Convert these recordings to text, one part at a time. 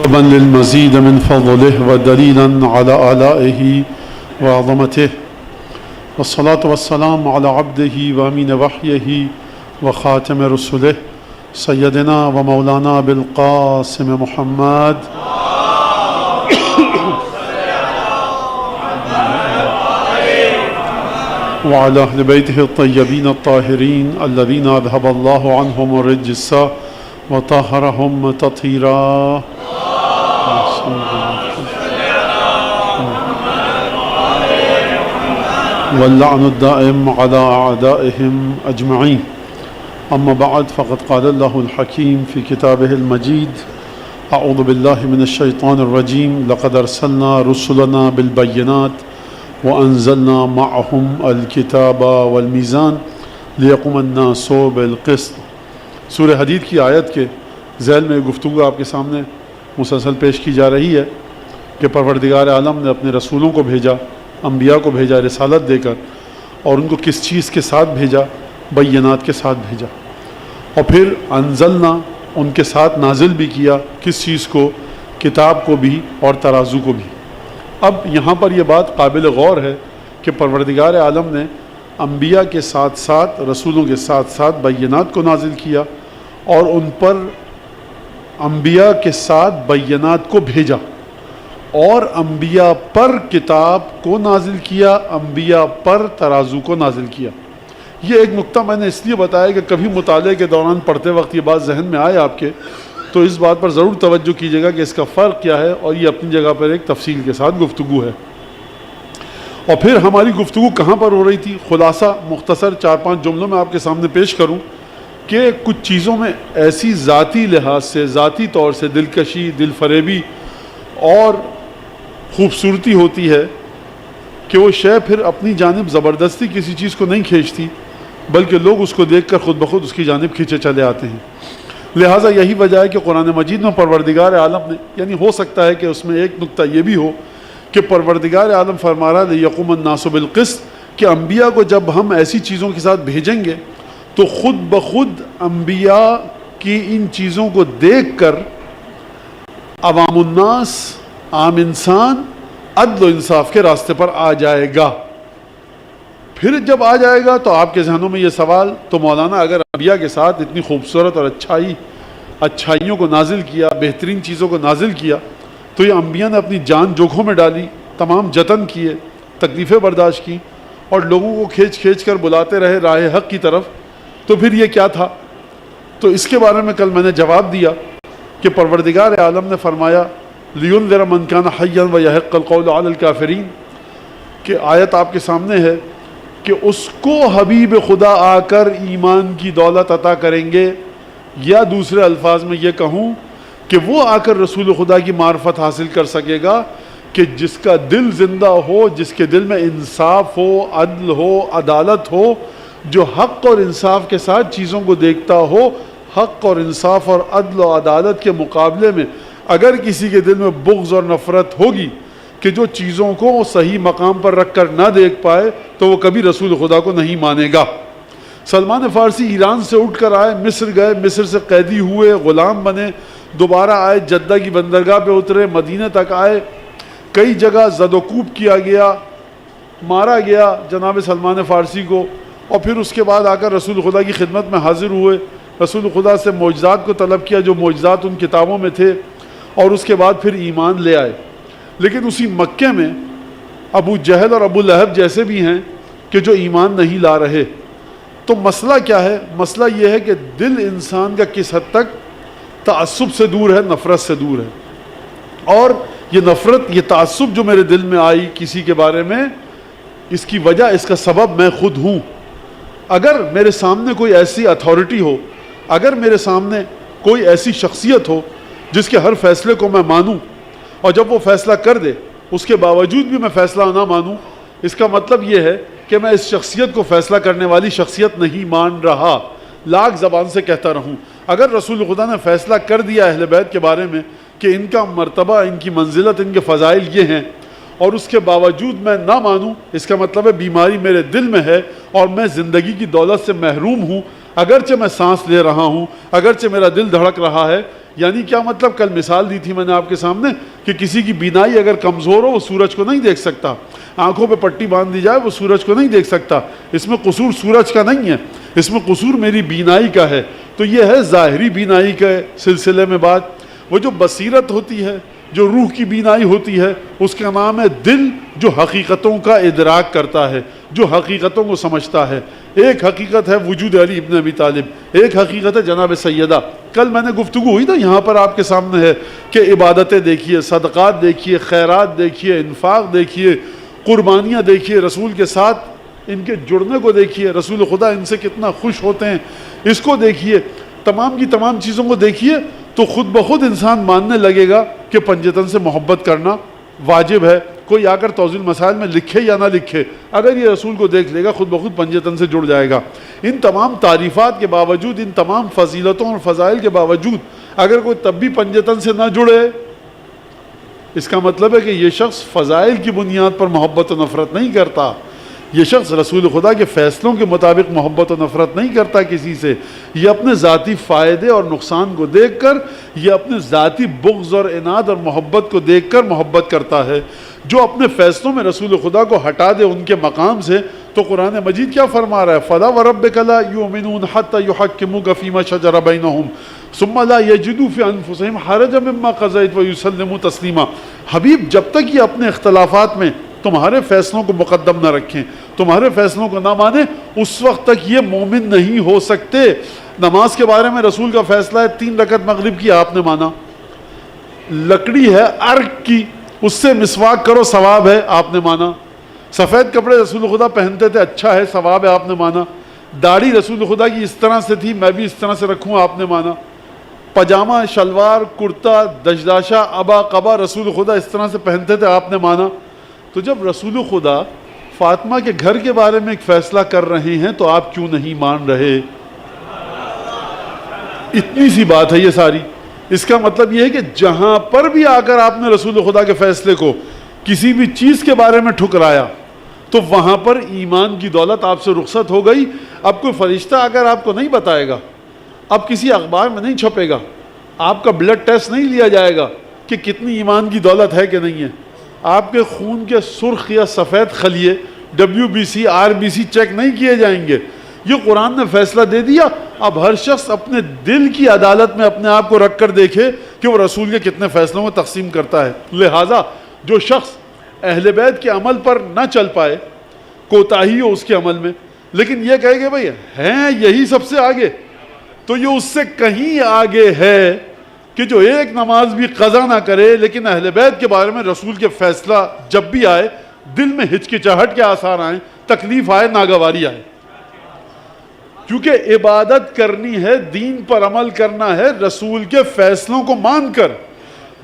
طلبا للمزيد من فضله ودليلا على آلائه وعظمته، والصلاة والسلام على عبده وأمين وحيه وخاتم رسله سيدنا ومولانا بالقاسم محمد وعلى أهل بيته الطيبين الطاهرين الذين أذهب الله عنهم الرجس وطهرهم تطهيرا. واللعن الدائم على أعدائهم أجمعين. أما بعد، فقد قال الله الحكيم في كتابه المجيد: أعوذ بالله من الشيطان الرجيم. لقد أرسلنا رسلنا بالبينات وأنزلنا معهم الكتاب والميزان ليقوم الناس بالقسط. سورہ حدید کی آیت کے ذیل میں گفتگو آپ کے سامنے مسلسل پیش کی جا رہی ہے کہ پروردگار عالم نے اپنے رسولوں کو بھیجا، انبیاء کو بھیجا رسالت دے کر، اور ان کو کس چیز کے ساتھ بھیجا؟ بینات کے ساتھ بھیجا، اور پھر انزلنا ان کے ساتھ نازل بھی کیا کس چیز کو؟ کتاب کو بھی اور ترازو کو بھی۔ اب یہاں پر یہ بات قابل غور ہے کہ پروردگار عالم نے انبیاء کے ساتھ ساتھ، رسولوں کے ساتھ ساتھ بینات کو نازل کیا، اور ان پر انبیاء کے ساتھ بینات کو بھیجا، اور انبیاء پر کتاب کو نازل کیا، انبیاء پر ترازو کو نازل کیا۔ یہ ایک نقطہ میں نے اس لیے بتایا کہ کبھی مطالعے کے دوران پڑھتے وقت یہ بات ذہن میں آئے آپ کے، تو اس بات پر ضرور توجہ کیجیے گا کہ اس کا فرق کیا ہے، اور یہ اپنی جگہ پر ایک تفصیل کے ساتھ گفتگو ہے۔ اور پھر ہماری گفتگو کہاں پر ہو رہی تھی؟ خلاصہ مختصر 4-5 جملوں میں آپ کے سامنے پیش کروں کہ کچھ چیزوں میں ایسی ذاتی لحاظ سے، ذاتی طور سے دلکشی، دل فریبی اور خوبصورتی ہوتی ہے کہ وہ شے پھر اپنی جانب زبردستی کسی چیز کو نہیں کھینچتی، بلکہ لوگ اس کو دیکھ کر خود بخود اس کی جانب کھینچے چلے آتے ہیں۔ لہٰذا یہی وجہ ہے کہ قرآن مجید میں پروردگار عالم نے، یعنی ہو سکتا ہے کہ اس میں ایک نقطہ یہ بھی ہو کہ پروردگار عالم فرما رہا ہے لیقوم الناس بالقسط، کہ انبیاء کو جب ہم ایسی چیزوں کے ساتھ بھیجیں گے تو خود بخود انبیاء کی ان چیزوں کو دیکھ کر عوام الناس، عام انسان عدل و انصاف کے راستے پر آ جائے گا۔ پھر جب آ جائے گا تو آپ کے ذہنوں میں یہ سوال، تو مولانا اگر انبیاء کے ساتھ اتنی خوبصورت اور اچھائیوں کو نازل کیا، بہترین چیزوں کو نازل کیا، تو یہ انبیاء نے اپنی جان جوکھوں میں ڈالی، تمام جتن کیے، تکلیفیں برداشت کی، اور لوگوں کو کھینچ کھینچ کر بلاتے رہے راہ حق کی طرف، تو پھر یہ کیا تھا؟ تو اس کے بارے میں کل میں نے جواب دیا کہ پروردگار عالم نے فرمایا لِيُنذِرَ مَنْ كَانَ حَيًّا وَيَحِقَّ الْقَوْلُ عَلَى الْكَافِرِينَ، کہ آیت آپ کے سامنے ہے کہ اس کو حبیب خدا آ کر ایمان کی دولت عطا کریں گے، یا دوسرے الفاظ میں یہ کہوں کہ وہ آ کر رسول خدا کی معرفت حاصل کر سکے گا کہ جس کا دل زندہ ہو، جس کے دل میں انصاف ہو، عدل ہو، عدالت ہو، جو حق اور انصاف کے ساتھ چیزوں کو دیکھتا ہو۔ حق اور انصاف اور عدل و عدالت کے مقابلے میں اگر کسی کے دل میں بغض اور نفرت ہوگی کہ جو چیزوں کو صحیح مقام پر رکھ کر نہ دیکھ پائے، تو وہ کبھی رسول خدا کو نہیں مانے گا۔ سلمان فارسی ایران سے اٹھ کر آئے، مصر گئے، مصر سے قیدی ہوئے، غلام بنے، دوبارہ آئے، جدہ کی بندرگاہ پہ اترے، مدینہ تک آئے، کئی جگہ زد و کوب کیا گیا، مارا گیا جناب سلمان فارسی کو، اور پھر اس کے بعد آ کر رسول خدا کی خدمت میں حاضر ہوئے، رسول خدا سے معجزات کو طلب کیا جو معجزات ان کتابوں میں تھے، اور اس کے بعد پھر ایمان لے آئے۔ لیکن اسی مکے میں ابو جہل اور ابو لہب جیسے بھی ہیں کہ جو ایمان نہیں لا رہے۔ تو مسئلہ کیا ہے؟ مسئلہ یہ ہے کہ دل انسان کا کس حد تک تعصب سے دور ہے، نفرت سے دور ہے، اور یہ نفرت، یہ تعصب جو میرے دل میں آئی کسی کے بارے میں، اس کی وجہ، اس کا سبب میں خود ہوں۔ اگر میرے سامنے کوئی ایسی اتھارٹی ہو، اگر میرے سامنے کوئی ایسی شخصیت ہو جس کے ہر فیصلے کو میں مانوں، اور جب وہ فیصلہ کر دے اس کے باوجود بھی میں فیصلہ نہ مانوں، اس کا مطلب یہ ہے کہ میں اس شخصیت کو فیصلہ کرنے والی شخصیت نہیں مان رہا، لاکھ زبان سے کہتا رہوں۔ اگر رسول خدا نے فیصلہ کر دیا اہل بیت کے بارے میں کہ ان کا مرتبہ، ان کی منزلت، ان کے فضائل یہ ہیں، اور اس کے باوجود میں نہ مانوں، اس کا مطلب ہے بیماری میرے دل میں ہے اور میں زندگی کی دولت سے محروم ہوں، اگرچہ میں سانس لے رہا ہوں، اگرچہ میرا دل دھڑک رہا ہے، یعنی کیا مطلب؟ کل مثال دی تھی میں نے آپ کے سامنے کہ کسی کی بینائی اگر کمزور ہو وہ سورج کو نہیں دیکھ سکتا، آنکھوں پہ پٹی باندھ دی جائے وہ سورج کو نہیں دیکھ سکتا، اس میں قصور سورج کا نہیں ہے، اس میں قصور میری بینائی کا ہے۔ تو یہ ہے ظاہری بینائی کے سلسلے میں بات۔ وہ جو بصیرت ہوتی ہے، جو روح کی بینائی ہوتی ہے، اس کا نام ہے دل، جو حقیقتوں کا ادراک کرتا ہے، جو حقیقتوں کو سمجھتا ہے۔ ایک حقیقت ہے وجود علی ابن ابی طالب، ایک حقیقت ہے جناب سیدہ۔ کل میں نے گفتگو ہوئی نا یہاں پر آپ کے سامنے ہے کہ عبادتیں دیکھیے، صدقات دیکھیے، خیرات دیکھیے، انفاق دیکھیے، قربانیاں دیکھیے، رسول کے ساتھ ان کے جڑنے کو دیکھیے، رسول خدا ان سے کتنا خوش ہوتے ہیں اس کو دیکھیے، تمام کی تمام چیزوں کو دیکھیے، تو خود بخود انسان ماننے لگے گا کہ پنجتن سے محبت کرنا واجب ہے۔ کوئی آ کر توضیح المسائل میں لکھے یا نہ لکھے، اگر یہ رسول کو دیکھ لے گا خود بخود پنجتن سے جڑ جائے گا۔ ان تمام تعریفات کے باوجود، ان تمام فضیلتوں اور فضائل کے باوجود اگر کوئی تب بھی پنجتن سے نہ جڑے، اس کا مطلب ہے کہ یہ شخص فضائل کی بنیاد پر محبت و نفرت نہیں کرتا، یہ شخص رسول خدا کے فیصلوں کے مطابق محبت و نفرت نہیں کرتا کسی سے، یہ اپنے ذاتی فائدے اور نقصان کو دیکھ کر، یہ اپنے ذاتی بغض اور عناد اور محبت کو دیکھ کر محبت کرتا ہے۔ جو اپنے فیصلوں میں رسول خدا کو ہٹا دے ان کے مقام سے، تو قرآن مجید کیا فرما رہا ہے؟ فَلَا وَرَبِّكَ لَا يُؤْمِنُونَ حَتَّى يُحَكِّمُوكَ فِي مَا شَجَرَ بَيْنَهُمْ ثُمَّ لَا يَجِدُوا فِي أَنفُسِهِمْ حَرَجًا مِّمَّا قَضَيْتَ وَيُسَلِّمُوا تَسْلِيمًا۔ حبیب جب تک یہ اپنے اختلافات میں تمہارے فیصلوں کو مقدم نہ رکھیں، تمہارے فیصلوں کو نہ مانیں، اس وقت تک یہ مومن نہیں ہو سکتے۔ نماز کے بارے میں رسول کا فیصلہ ہے 3 رکعت مغرب کی، آپ نے مانا۔ لکڑی ہے عرق کی، اس سے مسواک کرو ثواب ہے، آپ نے مانا۔ سفید کپڑے رسول خدا پہنتے تھے، اچھا ہے، ثواب ہے، آپ نے مانا۔ داڑھی رسول خدا کی اس طرح سے تھی، میں بھی اس طرح سے رکھوں، آپ نے مانا۔ پاجامہ، شلوار، کرتا، دشداشہ، ابا، قبا رسول خدا اس طرح سے پہنتے تھے، آپ نے مانا۔ تو جب رسول خدا فاطمہ کے گھر کے بارے میں ایک فیصلہ کر رہے ہیں تو آپ کیوں نہیں مان رہے؟ اتنی سی بات ہے یہ ساری۔ اس کا مطلب یہ ہے کہ جہاں پر بھی آ کر آپ نے رسول خدا کے فیصلے کو کسی بھی چیز کے بارے میں ٹھکرایا تو وہاں پر ایمان کی دولت آپ سے رخصت ہو گئی۔ اب کوئی فرشتہ اگر آپ کو نہیں بتائے گا، اب کسی اخبار میں نہیں چھپے گا، آپ کا بلڈ ٹیسٹ نہیں لیا جائے گا کہ کتنی ایمان کی دولت ہے کہ نہیں ہے، آپ کے خون کے سرخ یا سفید خلیے WBC RBC چیک نہیں کیے جائیں گے۔ یہ قرآن نے فیصلہ دے دیا، اب ہر شخص اپنے دل کی عدالت میں اپنے آپ کو رکھ کر دیکھے کہ وہ رسول کے کتنے فیصلوں کو تقسیم کرتا ہے۔ لہٰذا جو شخص اہل بیت کے عمل پر نہ چل پائے، کوتاہی ہو اس کے عمل میں، لیکن یہ کہے کہ بھائی ہیں یہی سب سے آگے، تو یہ اس سے کہیں آگے ہے کہ جو ایک نماز بھی قضا نہ کرے لیکن اہل بیت کے بارے میں رسول کے فیصلہ جب بھی آئے دل میں ہچکچاہٹ کے آثار آئیں، تکلیف آئے، ناگواری آئے۔ کیونکہ عبادت کرنی ہے، دین پر عمل کرنا ہے رسول کے فیصلوں کو مان کر۔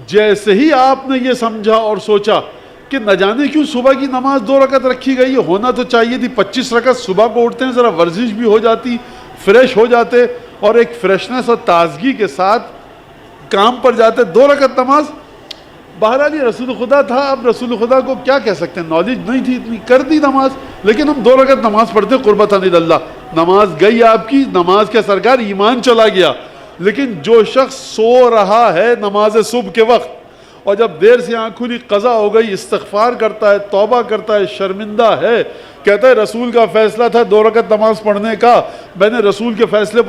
جیسے ہی آپ نے یہ سمجھا اور سوچا کہ نہ جانے کیوں صبح کی نماز 2 رکعت رکھی گئی، ہونا تو چاہیے تھی 25 رکعت، صبح کو اٹھتے ہیں ذرا ورزش بھی ہو جاتی، فریش ہو جاتے اور ایک فریشنس اور تازگی کے ساتھ کام پر جاتے، 2 رکعت نماز۔ بہرحال یہ رسول خدا تھا، اب رسول خدا کو کیا کہہ سکتے ہیں، نالج نہیں تھی اتنی، کر دی نماز، لیکن ہم 2 رکعت نماز پڑھتے قربتاً اللہ۔ نماز گئی آپ کی، نماز کے سرکار ایمان چلا گیا۔ لیکن جو شخص سو رہا ہے نماز صبح کے وقت اور جب دیر سے آنکھ کھلی قضا ہو گئی، استغفار کرتا ہے، توبہ کرتا ہے، شرمندہ ہے، کہتا ہے رسول کا فیصلہ تھا 2 رکعت نماز پڑھنے کا، میں نے رسول کے فیصلے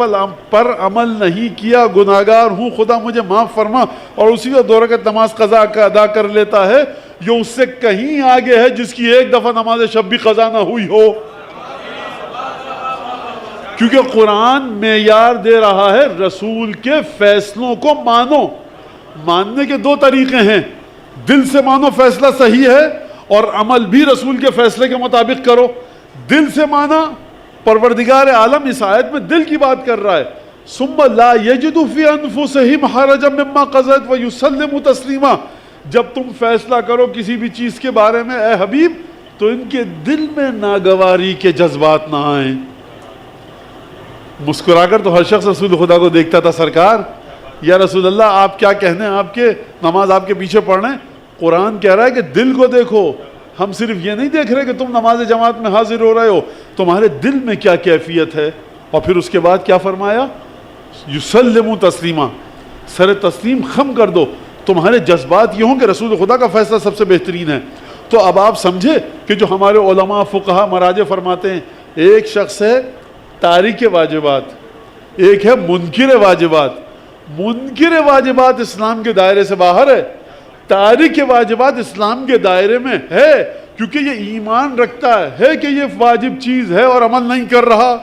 پر عمل نہیں کیا، گناہگار ہوں، خدا مجھے معاف فرما، اور اسی کو 2 رکعت نماز قضا ادا کر لیتا ہے، یہ اس سے کہیں آگے ہے جس کی ایک دفعہ نماز شب بھی قضا نہ ہوئی ہو۔ کیونکہ قرآن معیار دے رہا ہے رسول کے فیصلوں کو مانو۔ ماننے کے 2 طریقے ہیں، دل سے مانو فیصلہ صحیح ہے، اور عمل بھی رسول کے فیصلے کے مطابق کرو۔ دل سے مانا، پروردگار عالم اس آیت میں دل کی بات کر رہا ہے، ثم لا یجدوا فی انفسہم حرجا مما قضیت ویسلموا تسلیما۔ جب تم فیصلہ کرو کسی بھی چیز کے بارے میں اے حبیب تو ان کے دل میں ناگواری کے جذبات نہ آئیں۔ مسکرا کر تو ہر شخص رسول خدا کو دیکھتا تھا، سرکار یا رسول اللہ آپ کیا کہنے، آپ کے نماز آپ کے پیچھے پڑھ رہے ہیں، قرآن کہہ رہا ہے کہ دل کو دیکھو۔ ہم صرف یہ نہیں دیکھ رہے کہ تم نماز جماعت میں حاضر ہو رہے ہو، تمہارے دل میں کیا کیفیت ہے۔ اور پھر اس کے بعد کیا فرمایا؟ یسلموا تسلیما۔ سر تسلیم خم کر دو. تمہارے جذبات یہ ہوں کہ رسول خدا کا فیصلہ سب سے بہترین ہے. تو اب آپ سمجھے کہ جو ہمارے علماء فقہا مراجع فرماتے ہیں ایک شخص ہے تارک واجبات، ایک ہے منکر واجبات. منکر واجبات اسلام کے دائرے سے باہر ہے، تارک واجبات اسلام کے دائرے میں ہے، کیونکہ یہ ایمان رکھتا ہے کہ یہ واجب چیز ہے اور عمل نہیں کر رہا.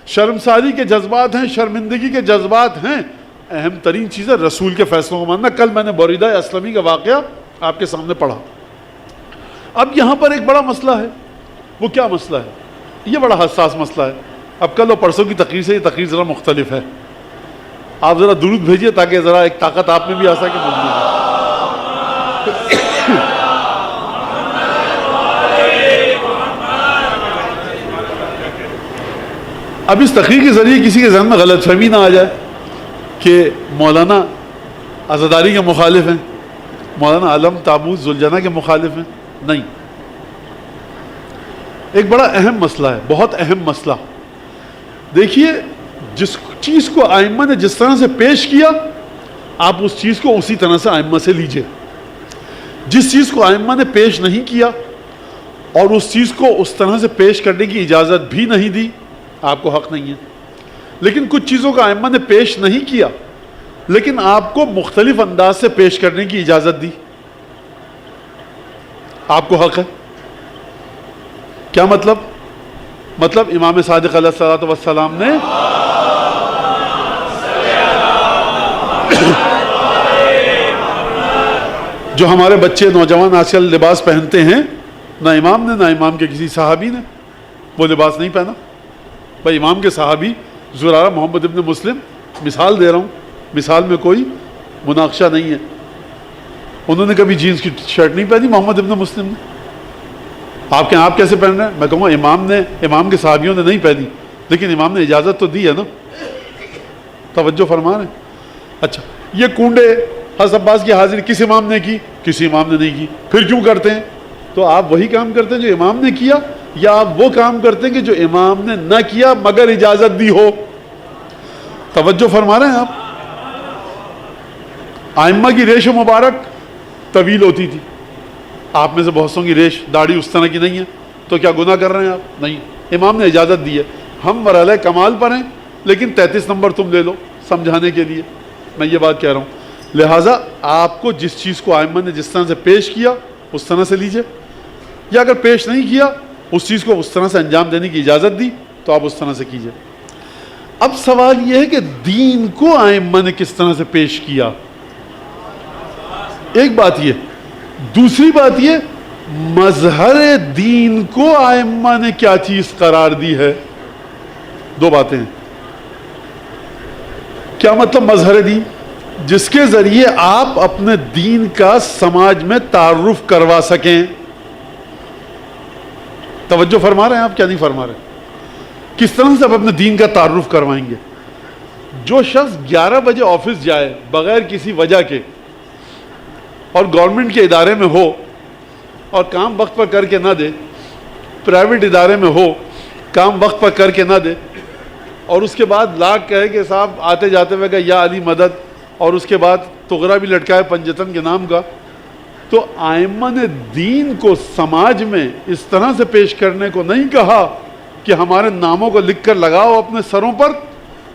شرمساری کے جذبات ہیں، شرمندگی کے جذبات ہیں. اہم ترین چیز ہے رسول کے فیصلوں کو ماننا. کل میں نے بریدہ اسلمی کا واقعہ آپ کے سامنے پڑھا. اب یہاں پر ایک بڑا مسئلہ ہے. وہ کیا مسئلہ ہے؟ یہ بڑا حساس مسئلہ ہے. اب کل اور پرسوں کی تقریر سے یہ تقریر ذرا مختلف ہے. آپ ذرا درود بھیجیے تاکہ ذرا ایک طاقت آپ میں بھی آ سکے. اب اس تقریر کے ذریعے کسی کے ذہن میں غلط فہمی نہ آ جائے کہ مولانا عزاداری کے مخالف ہیں، مولانا علم تابوت زلجنہ کے مخالف ہیں. نہیں، ایک بڑا اہم مسئلہ ہے، بہت اہم مسئلہ. دیکھیے، جس چیز کو ائمہ نے جس طرح سے پیش کیا آپ اس چیز کو اسی طرح سے ائمہ سے لیجئے. جس چیز کو ائمہ نے پیش نہیں کیا اور اس چیز کو اس طرح سے پیش کرنے کی اجازت بھی نہیں دی آپ کو حق نہیں ہے. لیکن کچھ چیزوں کا ائمہ نے پیش نہیں کیا لیکن آپ کو مختلف انداز سے پیش کرنے کی اجازت دی، آپ کو حق ہے. کیا مطلب؟ مطلب امام صادق علیہ الصلوۃ والسلام نے جو ہمارے بچے نوجوان آج کل لباس پہنتے ہیں، نہ امام نے نہ امام کے کسی صحابی نے وہ لباس نہیں پہنا. بھائی امام کے صحابی زرارہ محمد ابن مسلم، مثال دے رہا ہوں، مثال میں کوئی مناقشہ نہیں ہے، انہوں نے کبھی جینز کی شرٹ نہیں پہنی محمد ابن مسلم نے. آپ کیسے پہن رہے ہیں؟ میں کہوں گا امام کے صحابیوں نے نہیں پہنی لیکن امام نے اجازت تو دی ہے نا. توجہ فرما رہے ہیں؟ اچھا، یہ کنڈے حضرت عباس کی حاضری کس امام نے کی؟ کسی امام نے نہیں کی. پھر کیوں کرتے ہیں؟ تو آپ وہی کام کرتے ہیں جو امام نے کیا یا آپ وہ کام کرتے ہیں کہ جو امام نے نہ کیا مگر اجازت دی ہو؟ توجہ فرما رہے ہیں آپ؟ ائمہ کی ریش مبارک طویل ہوتی تھی، آپ میں سے بہت سوں کی ریش داڑھی اس طرح کی نہیں ہے، تو کیا گناہ کر رہے ہیں آپ؟ نہیں، امام نے اجازت دی ہے. ہم مرحلہ کمال پر ہیں لیکن 33 نمبر تم لے لو سمجھانے کے لیے، میں یہ بات کہہ رہا ہوں. لہٰذا آپ کو جس چیز کو ائمہ نے جس طرح سے پیش کیا اس طرح سے لیجئے، یا اگر پیش نہیں کیا اس چیز کو اس طرح سے انجام دینے کی اجازت دی تو آپ اس طرح سے کیجئے. اب سوال یہ ہے کہ دین کو ائمہ نے کس طرح سے پیش کیا؟ ایک بات یہ، دوسری بات یہ مظہر دین کو ائمہ نے کیا چیز قرار دی ہے. دو باتیں ہیں. کیا مطلب مظہر دین؟ جس کے ذریعے آپ اپنے دین کا سماج میں تعارف کروا سکیں. توجہ فرما رہے ہیں آپ؟ کیا نہیں فرما رہے؟ کس طرح سے آپ اپنے دین کا تعارف کروائیں گے؟ جو شخص 11 بجے آفس جائے بغیر کسی وجہ کے اور گورنمنٹ کے ادارے میں ہو اور کام وقت پر کر کے نہ دے، پرائیویٹ ادارے میں ہو کام وقت پر کر کے نہ دے، اور اس کے بعد لاکھ کہے کہ صاحب آتے جاتے ہوئے کہ یا علی مدد، اور اس کے بعد تغرا بھی لٹکائے پنجتن کے نام کا، تو ائمہ نے دین کو سماج میں اس طرح سے پیش کرنے کو نہیں کہا کہ ہمارے ناموں کو لکھ کر لگاؤ اپنے سروں پر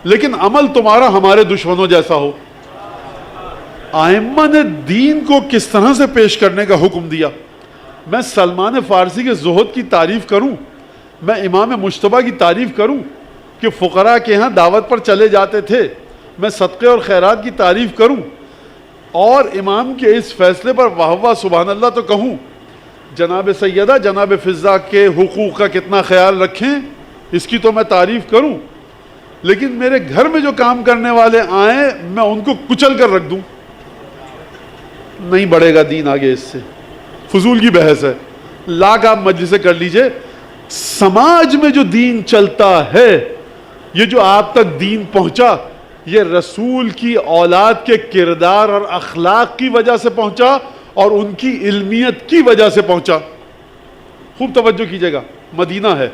لیکن عمل تمہارا ہمارے دشمنوں جیسا ہو. ائمہ نے دین کو کس طرح سے پیش کرنے کا حکم دیا. میں سلمان فارسی کے زہد کی تعریف کروں، میں امام مجتبیٰ کی تعریف کروں کہ فقراء کے ہاں دعوت پر چلے جاتے تھے، میں صدقے اور خیرات کی تعریف کروں اور امام کے اس فیصلے پر واہ واہ سبحان اللہ تو کہوں، جناب سیدہ جناب فضہ کے حقوق کا کتنا خیال رکھیں اس کی تو میں تعریف کروں، لیکن میرے گھر میں جو کام کرنے والے آئیں میں ان کو کچل کر رکھ دوں، نہیں بڑھے گا دین آگے. اس سے فضول کی بحث ہے. لاکھ آپ مجلسیں کر لیجئے، سماج میں جو دین چلتا ہے، یہ جو آپ تک دین پہنچا، یہ رسول کی اولاد کے کردار اور اخلاق کی وجہ سے پہنچا اور ان کی علمیت کی وجہ سے پہنچا. خوب توجہ کیجئے گا. مدینہ ہے،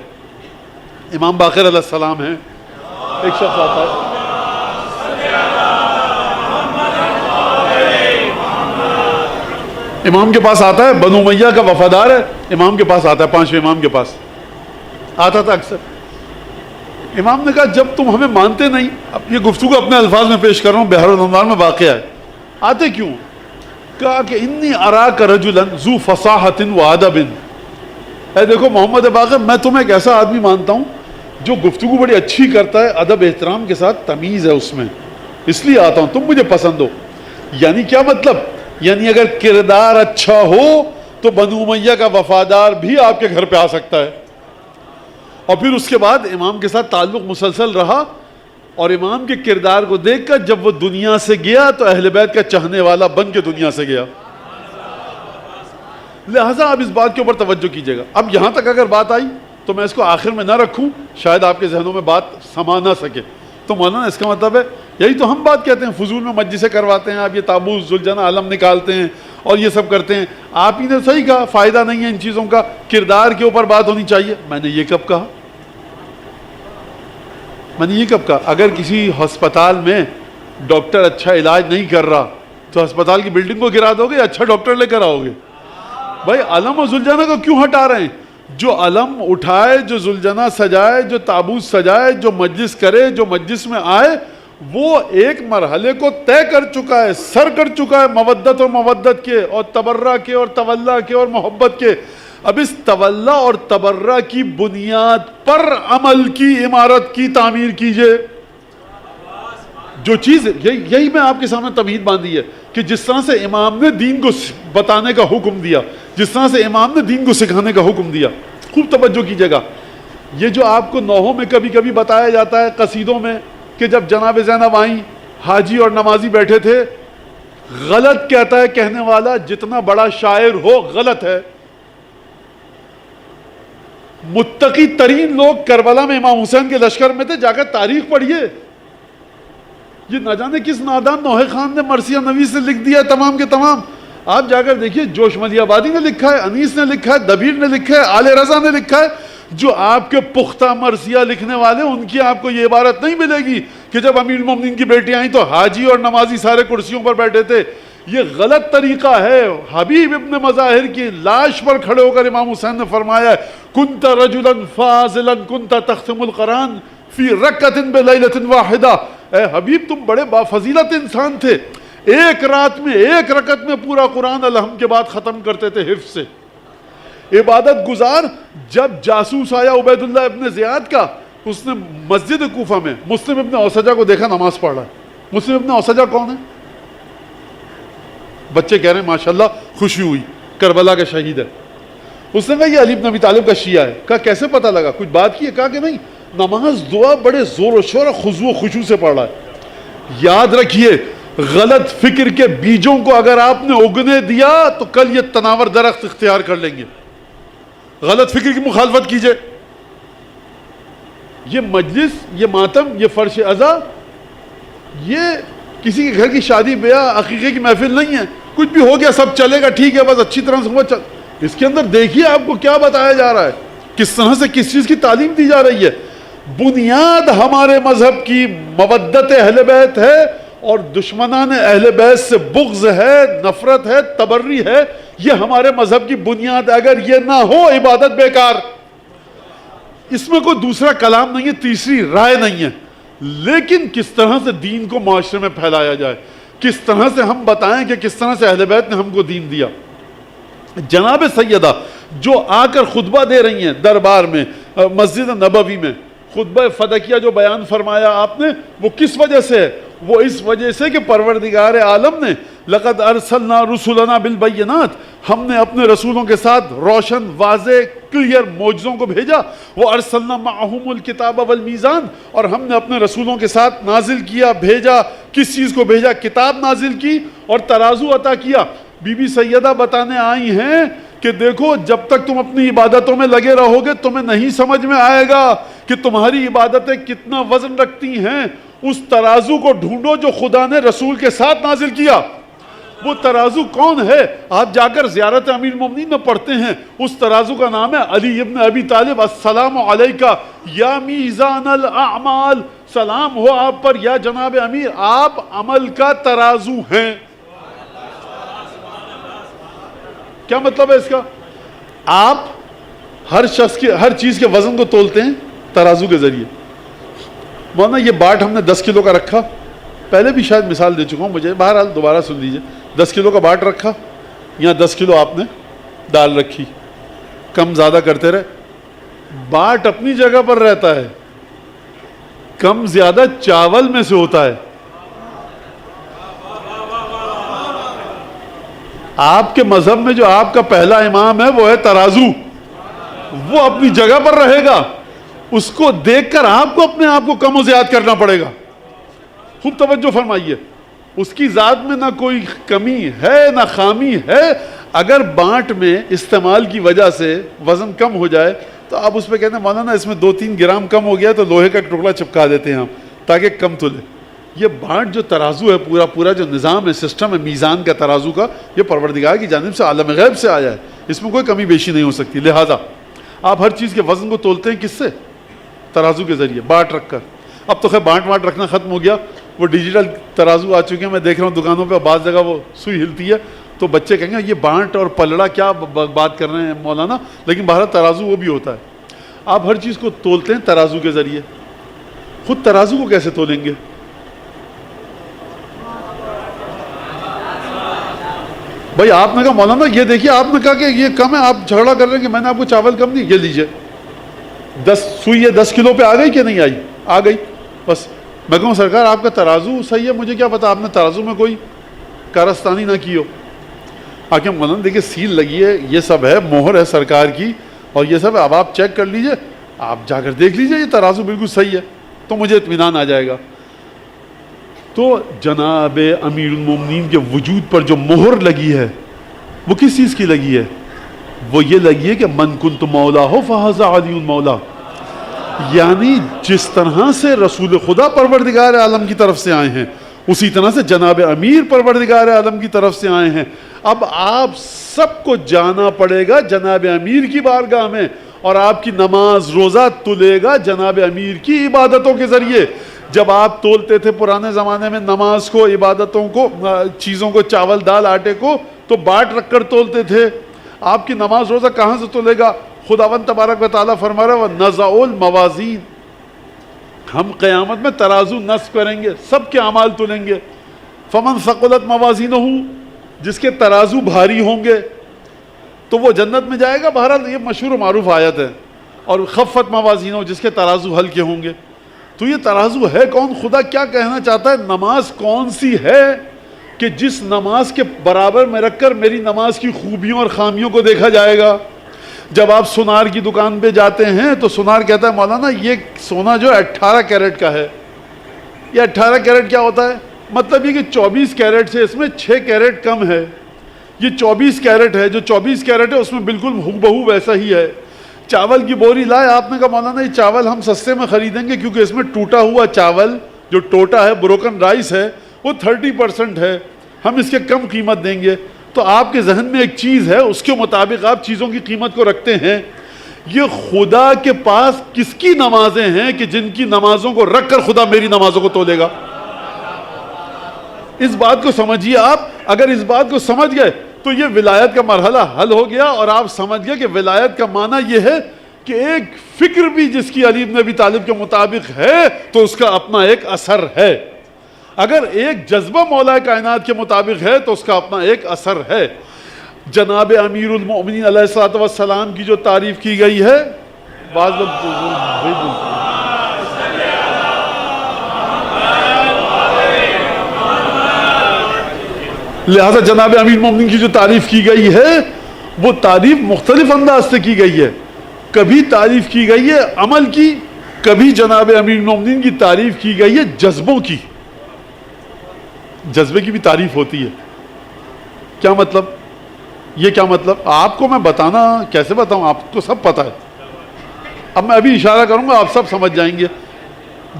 امام باقر علیہ السلام ہیں، ایک شخص آتا ہے امام کے پاس آتا ہے، بنو امیہ کا وفادار ہے، امام کے پاس آتا ہے، 5ویں امام کے پاس آتا تھا اکثر۔ امام نے کہا جب تم ہمیں مانتے نہیں، اب یہ گفتگو اپنے الفاظ میں پیش کر رہا ہوں، بحر الانوار میں واقعہ ہے، آتے کیوں؟ کہا کہ انی اراک رجلا ذو فصاحت و ادب، اے دیکھو محمد باقر، میں تمہیں ایک ایسا آدمی مانتا ہوں جو گفتگو بڑی اچھی کرتا ہے، ادب احترام کے ساتھ، تمیز ہے اس میں، اس لیے آتا ہوں، تم مجھے پسند ہو۔ یعنی کیا مطلب؟ یعنی اگر کردار اچھا ہو تو بنو امیہ کا وفادار بھی آپ کے گھر پہ آ سکتا ہے۔ اور پھر اس کے بعد امام کے ساتھ تعلق مسلسل رہا، اور امام کے کردار کو دیکھ کر جب وہ دنیا سے گیا تو اہل بیت کا چاہنے والا بن کے دنیا سے گیا۔ لہٰذا آپ اس بات کے اوپر توجہ کیجئے گا۔ اب یہاں تک اگر بات آئی تو میں اس کو آخر میں نہ رکھوں، شاید آپ کے ذہنوں میں بات سما نہ سکے، تو مولانا اس کا مطلب ہے یہی تو ہم بات کہتے ہیں، فضول میں مجلسیں کرواتے ہیں، آپ یہ تابوت ذوالجناح علم نکالتے ہیں اور یہ سب کرتے ہیں۔ آپ ہی نے صحیح کہا، فائدہ نہیں ہے ان چیزوں کا، کردار کے اوپر بات ہونی چاہیے۔ میں نے یہ کب کہا؟ میں نے یہ کب کہا؟ اگر کسی ہسپتال میں ڈاکٹر اچھا علاج نہیں کر رہا تو ہسپتال کی بلڈنگ کو گرا دو گے یا اچھا ڈاکٹر لے کر آؤ گے؟ بھائی علم و ذوالجناح کو کیوں ہٹا رہے ہیں؟ جو علم اٹھائے، جو ذوالجناح سجائے، جو تابوت سجائے، جو مجلس کرے، جو مجلس میں آئے، وہ ایک مرحلے کو طے کر چکا ہے، سر کر چکا ہے، مودت اور مودت کے، اور تبرہ کے، اور تولا کے، اور محبت کے۔ اب اس تولا اور تبرہ کی بنیاد پر عمل کی عمارت کی تعمیر کیجئے۔ جو چیز یہی میں آپ کے سامنے تمہید باندھی ہے کہ جس طرح سے امام نے دین کو بتانے کا حکم دیا، جس طرح سے امام نے دین کو سکھانے کا حکم دیا، خوب توجہ کیجئے گا۔ یہ جو آپ کو نوحوں میں کبھی کبھی بتایا جاتا ہے، قصیدوں میں، کہ جب جناب زینب آئیں، حاجی اور نمازی بیٹھے تھے، غلط کہتا ہے کہنے والا، جتنا بڑا شاعر ہو غلط ہے۔ متقی ترین لوگ کربلا میں امام حسین کے لشکر میں تھے، جا کر تاریخ پڑھیے۔ یہ نہ جانے کس نادان نوحے خان نے مرثیہ نویس نے لکھ دیا تمام کے تمام۔ آپ جا کر دیکھیے، جوش ملی آبادی نے لکھا ہے، انیس نے لکھا ہے، دبیر نے لکھا ہے، آل رضا نے لکھا ہے۔ جو آپ کے پختہ مرثیہ لکھنے والے، ان کی آپ کو یہ عبارت نہیں ملے گی کہ جب امیر المومنین کی بیٹی آئیں تو حاجی اور نمازی سارے کرسیوں پر بیٹھے تھے۔ یہ غلط طریقہ ہے۔ حبیب ابن مظاہر کی لاش پر کھڑے ہو کر امام حسین نے فرمایا، کنت رجلا فاضلا کنت تختم القرآن فی رکعت بلیلۃ واحدہ۔ اے حبیب، تم بڑے بافضیلت انسان تھے، ایک رات میں، ایک رکعت میں پورا قرآن الحمد کے بعد ختم کرتے تھے حفظ سے۔ عبادت گزار۔ جب جاسوس آیا عبید اللہ ابن زیاد کا، اس نے مسجد کوفہ میں مسلم ابن اوسجہ کو دیکھا نماز پڑھ رہا ہے۔ مسلم ابن اوسجہ کون ہے؟ بچے کہہ رہے ہیں ماشاءاللہ، خوشی ہوئی، کربلا کا شہید ہے۔ اس نے کہا یہ علی بن ابی طالب کا شیعہ ہے۔ کہا کیسے پتہ لگا؟ کچھ بات کی ہے؟ کہا کہ نہیں، نماز دعا بڑے زور و شور اور خضوع و خشوع سے پڑھ رہا ہے۔ یاد رکھیے، غلط فکر کے بیجوں کو اگر آپ نے اگنے دیا تو کل یہ تناور درخت اختیار کر لیں گے۔ غلط فکر کی مخالفت کیجئے۔ یہ مجلس، یہ ماتم، یہ فرش عزا، یہ کسی کے گھر کی شادی بیاہ عقیقے کی محفل نہیں ہے۔ کچھ بھی ہو گیا سب چلے گا، ٹھیک ہے، بس اچھی طرح سے ہوا چل۔ اس کے اندر دیکھیے آپ کو کیا بتایا جا رہا ہے، کس طرح سے کس چیز کی تعلیم دی جا رہی ہے۔ بنیاد ہمارے مذہب کی مودت اہل بیت ہے، اور دشمنان اہل بیت سے بغض ہے، نفرت ہے، تبری ہے۔ یہ ہمارے مذہب کی بنیاد۔ اگر یہ نہ ہو، عبادت بیکار۔ اس میں کوئی دوسرا کلام نہیں ہے، تیسری رائے نہیں ہے۔ لیکن کس طرح سے دین کو معاشرے میں پھیلایا جائے، کس طرح سے ہم بتائیں کہ کس طرح سے اہل بیت نے ہم کو دین دیا۔ جناب سیدہ جو آ کر خطبہ دے رہی ہیں دربار میں، مسجد نبوی میں، خطبہ فدکیہ جو بیان فرمایا آپ نے، وہ کس وجہ سے ہے؟ وہ اس وجہ سے کہ پروردگار عالم نے لقد ارسلنا رسولنا بالبینات، ہم نے اپنے رسولوں کے ساتھ روشن، واضح، کلیئر معجزوں کو بھیجا۔ وہ ارسلنا معہم الکتاب والمیزان، اور ہم نے اپنے رسولوں کے ساتھ نازل کیا، بھیجا، کس چیز کو بھیجا؟ کتاب نازل کی اور ترازو عطا کیا۔ بی بی سیدہ بتانے آئی ہیں کہ دیکھو، جب تک تم اپنی عبادتوں میں لگے رہو گے تمہیں نہیں سمجھ میں آئے گا کہ تمہاری عبادتیں کتنا وزن رکھتی ہیں۔ اس ترازو کو ڈھونڈو جو خدا نے رسول کے ساتھ نازل کیا۔ وہ ترازو کون ہے؟ آپ جا کر زیارت امیر المومنین میں پڑھتے ہیں، اس ترازو کا نام ہے علی ابن ابی طالب۔ السلام علیکہ یا میزان الاعمال، سلام ہو آپ پر یا جناب امیر، آپ عمل کا ترازو ہیں۔ کیا مطلب ہے اس کا؟ آپ ہر شخص کے ہر چیز کے وزن کو تولتے ہیں ترازو کے ذریعے. مولانا یہ باٹ ہم نے 10 کلو کا رکھا، پہلے بھی شاید مثال دے چکا ہوں مجھے، بہرحال دوبارہ سن لیجئے. 10 کلو کا باٹ رکھا، یہاں 10 کلو آپ نے دال رکھی، کم زیادہ کرتے رہے. باٹ اپنی جگہ پر رہتا ہے، کم زیادہ چاول میں سے ہوتا ہے. آپ کے مذہب میں جو آپ کا پہلا امام ہے وہ ہے ترازو، وہ اپنی جگہ پر رہے گا. اس کو دیکھ کر آپ کو اپنے آپ کو کم و زیادہ کرنا پڑے گا. خوب توجہ فرمائیے، اس کی ذات میں نہ کوئی کمی ہے نہ خامی ہے. اگر بانٹ میں استعمال کی وجہ سے وزن کم ہو جائے تو آپ اس پہ کہتے ہیں مولانا اس میں 2-3 گرام کم ہو گیا تو لوہے کا ٹکڑا چپکا دیتے ہیں ہم تاکہ کم تلے. یہ بانٹ جو ترازو ہے، پورا جو نظام ہے، سسٹم ہے میزان کا ترازو کا، یہ پروردگار کی جانب سے عالم غیب سے آیا ہے، اس میں کوئی کمی بیشی نہیں ہو سکتی. لہٰذا آپ ہر چیز کے وزن کو تولتے ہیں کس سے؟ ترازو کے ذریعے، بانٹ رکھ کر. اب تو خیر بانٹ رکھنا ختم ہو گیا، وہ ڈیجیٹل ترازو آ چکے ہیں. میں دیکھ رہا ہوں دکانوں پہ بعض جگہ وہ سوئی ہلتی ہے تو بچے کہیں گے یہ بانٹ اور پلڑا کیا بات کر رہے ہیں مولانا، لیکن باہر ترازو وہ بھی ہوتا ہے. آپ ہر چیز کو تولتے ہیں ترازو کے ذریعے. خود ترازو کو کیسے تولیں گے؟ بھائی آپ نے کہا مولانا یہ دیکھیے، آپ نے کہا کہ یہ کم ہے، آپ جھگڑا کر رہے ہیں کہ میں نے آپ کو چاول کم دی، یہ لیجئے 10 سوئی ہے 10 کلو پہ آ گئی کہ نہیں آئی؟ آ گئی. بس میں کہوں سرکار آپ کا ترازو صحیح ہے، مجھے کیا پتا آپ نے ترازو میں کوئی کارستانی نہ کی ہو. آکے مولانا دیکھیے سیل لگی ہے، یہ سب ہے، مہر ہے سرکار کی اور یہ سب ہے. اب آپ چیک کر لیجئے، آپ جا کر دیکھ لیجئے یہ ترازو بالکل صحیح ہے تو مجھے اطمینان آ جائے گا. تو جناب امیر المومنین کے وجود پر جو مہر لگی ہے وہ کس چیز کی لگی ہے؟ وہ یہ لگی ہے کہ من کنت مولا ہو فہذا علی مولا. یعنی جس طرح سے رسول خدا پروردگار عالم کی طرف سے آئے ہیں اسی طرح سے جناب امیر پروردگار عالم کی طرف سے آئے ہیں. اب آپ سب کو جانا پڑے گا جناب امیر کی بارگاہ میں، اور آپ کی نماز روزہ تلے گا جناب امیر کی عبادتوں کے ذریعے. جب آپ تولتے تھے پرانے زمانے میں نماز کو، عبادتوں کو، چیزوں کو، چاول دال آٹے کو، تو باٹ رکھ کر تولتے تھے. آپ کی نماز روزہ کہاں سے تولے گا؟ خداوند تبارک و تعالیٰ فرما رہا ہے وَنَزَعُ الْمَوَازِينَ، ہم قیامت میں ترازو نصب کریں گے، سب کے اعمال تلیں گے. فَمَنْ ثَقُلَتْ مَوَازِينُهُ، جس کے ترازو بھاری ہوں گے تو وہ جنت میں جائے گا. بہرحال یہ مشہور و معروف آیت ہے. اور خفت موازینہ، جس کے ترازو ہلکے ہوں گے. تو یہ ترازو ہے کون؟ خدا کیا کہنا چاہتا ہے؟ نماز کون سی ہے کہ جس نماز کے برابر میں رکھ کر میری نماز کی خوبیوں اور خامیوں کو دیکھا جائے گا. جب آپ سونار کی دکان پہ جاتے ہیں تو سونار کہتا ہے مولانا یہ سونا جو 18 کیرٹ کا ہے. یہ 18 کیرٹ کیا ہوتا ہے؟ مطلب یہ کہ 24 کیرٹ سے اس میں 6 کیرٹ کم ہے. یہ 24 کیرٹ ہے، جو 24 کیرٹ ہے اس میں بالکل ہو بہو ویسا ہی ہے. چاول کی بوری لائے، آپ نے کہا مولانا یہ چاول ہم سستے میں خریدیں گے کیونکہ اس میں ٹوٹا ہوا چاول جو ٹوٹا ہے، بروکن رائس ہے، وہ 30% ہے، ہم اس کے کم قیمت دیں گے. تو آپ کے ذہن میں ایک چیز ہے، اس کے مطابق آپ چیزوں کی قیمت کو رکھتے ہیں. یہ خدا کے پاس کس کی نمازیں ہیں کہ جن کی نمازوں کو رکھ کر خدا میری نمازوں کو تولے گا؟ اس بات کو سمجھیے آپ. اگر اس بات کو سمجھ گئے تو یہ ولایت کا مرحلہ حل ہو گیا، اور آپ سمجھ گئے کہ ولایت کا معنی یہ ہے کہ ایک فکر بھی جس کی علی بن ابی طالب کے مطابق ہے تو اس کا اپنا ایک اثر ہے. اگر ایک جذبہ مولا کائنات کے مطابق ہے تو اس کا اپنا ایک اثر ہے. جناب امیر المؤمنین علیہ الصلوۃ والسلام کی جو تعریف کی گئی ہے، بعض لوگ لہذا جناب امیر المؤمنین کی جو تعریف کی گئی ہے وہ تعریف مختلف انداز سے کی گئی ہے. کبھی تعریف کی گئی ہے عمل کی، کبھی جناب امیر المؤمنین کی تعریف کی گئی ہے جذبوں کی. جذبے کی بھی تعریف ہوتی ہے. کیا مطلب؟ یہ کیا مطلب؟ آپ کو میں بتانا کیسے بتاؤں؟ آپ کو سب پتہ ہے. اب میں ابھی اشارہ کروں گا، آپ سب سمجھ جائیں گے.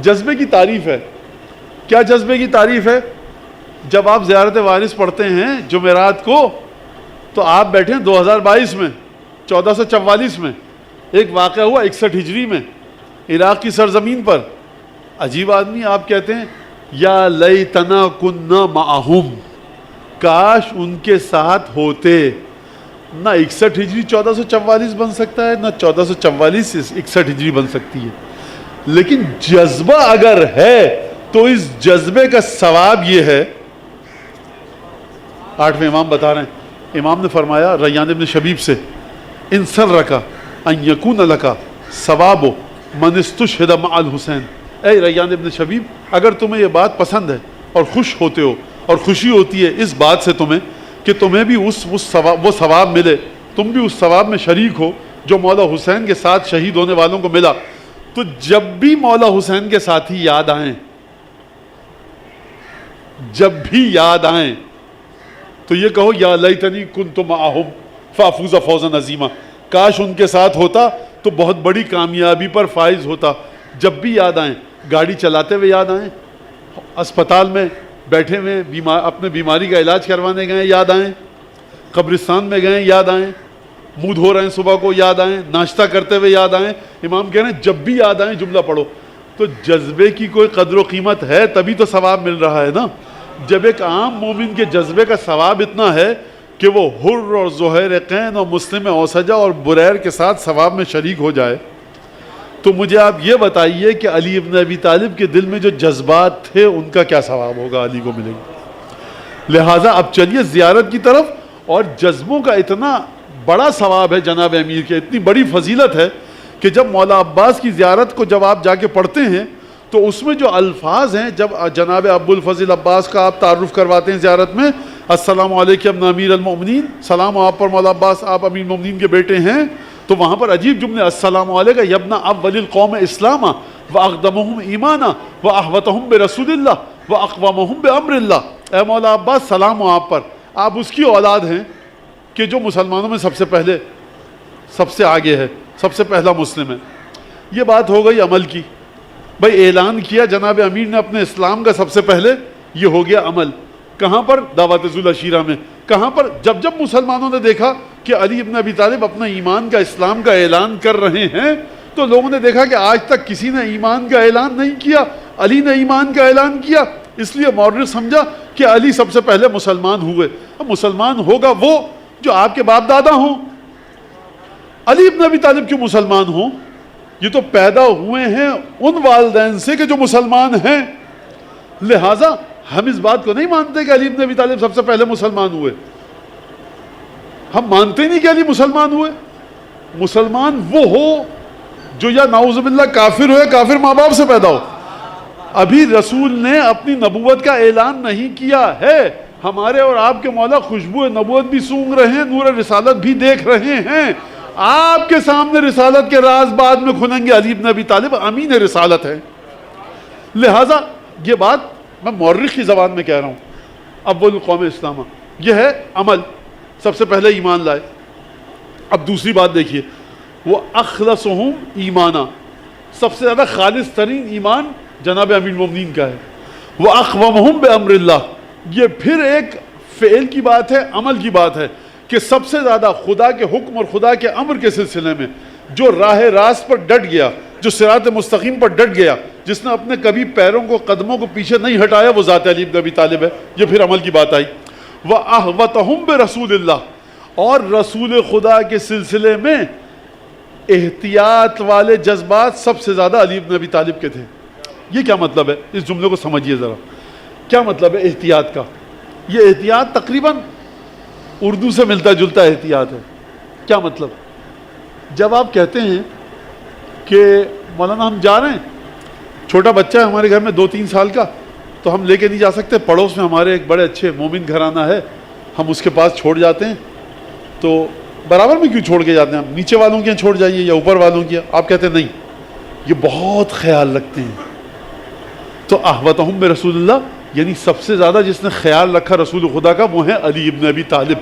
جذبے کی تعریف ہے. کیا جذبے کی تعریف ہے؟ جب آپ زیارت وارث پڑھتے ہیں جمعرات کو تو آپ بیٹھے ہیں 2022 میں 1444 میں. ایک واقعہ ہوا 61 ہجری میں عراق کی سرزمین پر. عجیب آدمی، آپ کہتے ہیں یا لیتنا کننا معہم، کاش ان کے ساتھ ہوتے. نہ 61 ہجری 1444 بن سکتا ہے، نہ 1444 سے 61 ہجری بن سکتی ہے، لیکن جذبہ اگر ہے تو اس جذبے کا ثواب یہ ہے. 8ویں امام بتا رہے ہیں، امام نے فرمایا ریان ابن شبیب سے، ان سرک ان یکون لک ثواب من استشہد مع الحسین. اے ریان ابن شبیب، اگر تمہیں یہ بات پسند ہے اور خوش ہوتے ہو اور خوشی ہوتی ہے اس بات سے تمہیں کہ تمہیں بھی وہ ثواب ملے، تم بھی اس ثواب میں شریک ہو جو مولا حسین کے ساتھ شہید ہونے والوں کو ملا، تو جب بھی مولا حسین کے ساتھی یاد آئیں، جب بھی یاد آئیں تو یہ کہو یا لیتنی کنت معہم فافوز فوزا عظیما، کاش ان کے ساتھ ہوتا تو بہت بڑی کامیابی پر فائز ہوتا. جب بھی یاد آئیں، گاڑی چلاتے ہوئے یاد آئیں، اسپتال میں بیٹھے ہوئے اپنے بیماری کا علاج کروانے گئے یاد آئیں، قبرستان میں گئے یاد آئیں، منہ دھو رہے ہیں صبح کو یاد آئیں، ناشتہ کرتے ہوئے یاد آئیں. امام کہہ رہے ہیں جب بھی یاد آئیں جملہ پڑھو. تو جذبے کی کوئی قدر و قیمت ہے تبھی تو ثواب مل رہا ہے نا. جب ایک عام مومن کے جذبے کا ثواب اتنا ہے کہ وہ حر اور زہیر قین اور مسلم اوسجہ اور بریر کے ساتھ ثواب میں شریک ہو جائے، تو مجھے آپ یہ بتائیے کہ علی ابن ابی طالب کے دل میں جو جذبات تھے ان کا کیا ثواب ہوگا، علی کو ملے گا. لہٰذا اب چلیے زیارت کی طرف. اور جذبوں کا اتنا بڑا ثواب ہے جناب امیر کے، اتنی بڑی فضیلت ہے کہ جب مولا عباس کی زیارت کو جب آپ جا کے پڑھتے ہیں تو اس میں جو الفاظ ہیں، جب جناب ابو الفضل عباس کا آپ تعارف کرواتے ہیں زیارت میں، السلام علیکم امیر المؤمنین، سلام آپ پر مولا عباس، آپ امیر المؤمنین کے بیٹے ہیں، تو وہاں پر عجیب جملے، السلام علیکم یا ابن اول القوم اسلاما واقدمہم ایمانا واحوطہم برسول اللہ واقومہم بامر اللہ. اے مولا عباس سلام آپ پر، آپ اس کی اولاد ہیں کہ جو مسلمانوں میں سب سے پہلے، سب سے آگے ہے، سب سے پہلا مسلم ہے. یہ بات ہو گئی عمل کی. بھائی اعلان کیا جناب امیر نے اپنے اسلام کا سب سے پہلے، یہ ہو گیا عمل. کہاں پر؟ دعوت ذوالعشیرہ میں. کہاں پر؟ جب جب مسلمانوں نے دیکھا کہ علی ابن ابی طالب اپنا ایمان کا، اسلام کا اعلان کر رہے ہیں، تو لوگوں نے دیکھا کہ آج تک کسی نے ایمان کا اعلان نہیں کیا، علی نے ایمان کا اعلان کیا. اس لیے مورخ سمجھا کہ علی سب سے پہلے مسلمان ہوئے. اب مسلمان ہوگا وہ جو آپ کے باپ دادا ہوں. علی ابن ابی طالب کیوں مسلمان ہوں؟ یہ تو پیدا ہوئے ہیں ان والدین سے کہ جو مسلمان ہیں. لہٰذا ہم اس بات کو نہیں مانتے کہ علی ابن ابی طالب سب سے پہلے مسلمان ہوئے. ہم مانتے نہیں کہ علی مسلمان ہوئے. مسلمان وہ ہو جو یا نعوذ باللہ کافر ہو یا کافر ماں باپ سے پیدا ہو. ابھی رسول نے اپنی نبوت کا اعلان نہیں کیا ہے. ہمارے اور آپ کے مولا خوشبو نبوت بھی سونگ رہے ہیں، نور رسالت بھی دیکھ رہے ہیں. آپ کے سامنے رسالت کے راز بعد میں کھلیں گے. علی ابن ابی طالب امین رسالت ہے. لہٰذا یہ بات میں مورخ کی زبان میں کہہ رہا ہوں. اول قوم اسلامہ یہ ہے عمل، سب سے پہلے ایمان لائے. اب دوسری بات دیکھیے، وہ اخلصہم ایمانا، سب سے زیادہ خالص ترین ایمان جناب امیر المومنین کا ہے. وہ اقومہم بامر اللہ، یہ پھر ایک فعل کی بات ہے، عمل کی بات ہے کہ سب سے زیادہ خدا کے حکم اور خدا کے امر کے سلسلے میں جو راہ راست پر ڈٹ گیا، جو صراط مستقیم پر ڈٹ گیا، جس نے اپنے کبھی پیروں کو، قدموں کو پیچھے نہیں ہٹایا، وہ ذات علی ابن ابی طالب ہے. یہ پھر عمل کی بات آئی. وَأَحْوَتَهُمْ بِرَسُولِ اللَّهِ، اور رسول خدا کے سلسلے میں احتیاط والے جذبات سب سے زیادہ علی ابن ابی طالب کے تھے. یہ کیا مطلب ہے؟ اس جملے کو سمجھیے ذرا. کیا مطلب ہے احتیاط کا؟ یہ احتیاط تقریباً اردو سے ملتا جلتا احتیاط ہے. کیا مطلب؟ جب آپ کہتے ہیں کہ مولانا ہم جا رہے ہیں، چھوٹا بچہ ہے ہمارے گھر میں 2-3 سال کا، تو ہم لے کے نہیں جا سکتے. پڑوس میں ہمارے ایک بڑے اچھے مومن گھرانہ ہے، ہم اس کے پاس چھوڑ جاتے ہیں. تو برابر میں کیوں چھوڑ کے جاتے ہیں؟ ہم نیچے والوں کے چھوڑ جائیے یا اوپر والوں کی. آپ کہتے ہیں نہیں، یہ بہت خیال رکھتے ہیں. تو احوطہم برسول اللہ، یعنی سب سے زیادہ جس نے خیال رکھا رسول خدا کا وہ ہے علی ابن ابی طالب.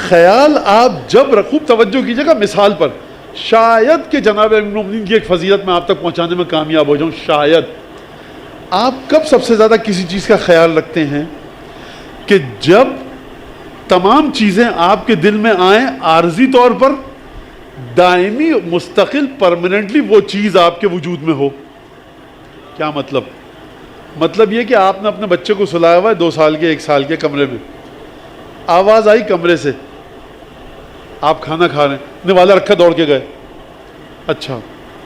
خیال آپ جب خوب توجہ کیجیے گا مثال پر، شاید کہ جناب امیر المومنین کی ایک فضیلت میں آپ تک پہنچانے میں کامیاب ہو جاؤں. شاید آپ کب سب سے زیادہ کسی چیز کا خیال رکھتے ہیں؟ کہ جب تمام چیزیں آپ کے دل میں آئیں عارضی طور پر، دائمی مستقل پرماننٹلی وہ چیز آپ کے وجود میں ہو. کیا مطلب؟ مطلب یہ کہ آپ نے اپنے بچے کو سلایا ہوا ہے 2 سال کے 1 سال کے کمرے میں، آواز آئی کمرے سے, آپ کھانا کھا رہے ہیں, نوالا رکھا دوڑ کے گئے. اچھا,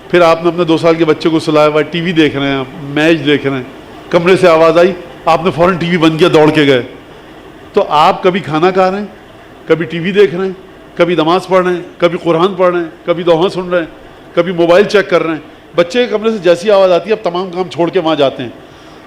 پھر آپ نے اپنے 2 سال کے بچے کو سلایا ہوا, ٹی وی دیکھ رہے ہیں, آپ میچ دیکھ رہے ہیں, کمرے سے آواز آئی, آپ نے فوراً ٹی وی بند کیا, دوڑ کے گئے. تو آپ کبھی کھانا کھا رہے ہیں, کبھی ٹی وی دیکھ رہے ہیں, کبھی نماز پڑھ رہے ہیں, کبھی قرآن پڑھ رہے ہیں, کبھی دوہا سن رہے ہیں, کبھی موبائل چیک کر رہے ہیں. بچے کے کمرے سے جیسی آواز آتی ہے اب تمام کام چھوڑ کے وہاں جاتے ہیں.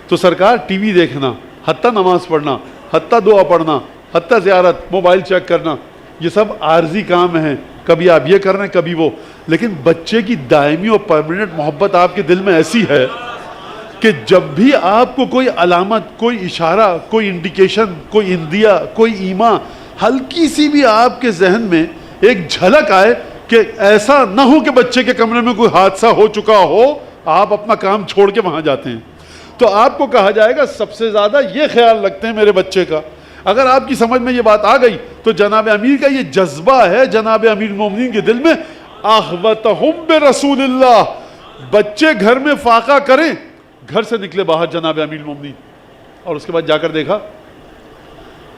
تو سرکار ٹی وی دیکھنا, حتیٰ نماز پڑھنا, حتیٰ دعا پڑھنا, حتیٰ زیارت, موبائل چیک کرنا, یہ سب عارضی کام ہیں, کبھی آپ یہ کر رہے ہیں کبھی وہ. لیکن بچے کی دائمی اور پرماننٹ محبت آپ کے دل میں ایسی ہے کہ جب بھی آپ کو کوئی علامت, کوئی اشارہ, کوئی انڈیکیشن, کوئی اندیا, کوئی ایما, ہلکی سی بھی آپ کے ذہن میں ایک جھلک آئے کہ ایسا نہ ہو کہ بچے کے کمرے میں کوئی حادثہ ہو چکا ہو, آپ اپنا کام چھوڑ کے وہاں جاتے ہیں. تو آپ کو کہا جائے گا سب سے زیادہ یہ خیال رکھتے ہیں میرے بچے کا. اگر آپ کی سمجھ میں یہ بات آ گئی تو جناب امیر کا یہ جذبہ ہے, جناب امیر المومنین کے دل میں, احوتہم برسول اللہ. بچے گھر میں فاقہ کریں, گھر سے نکلے باہر جناب امیر المومنین, اور اس کے بعد جا کر دیکھا.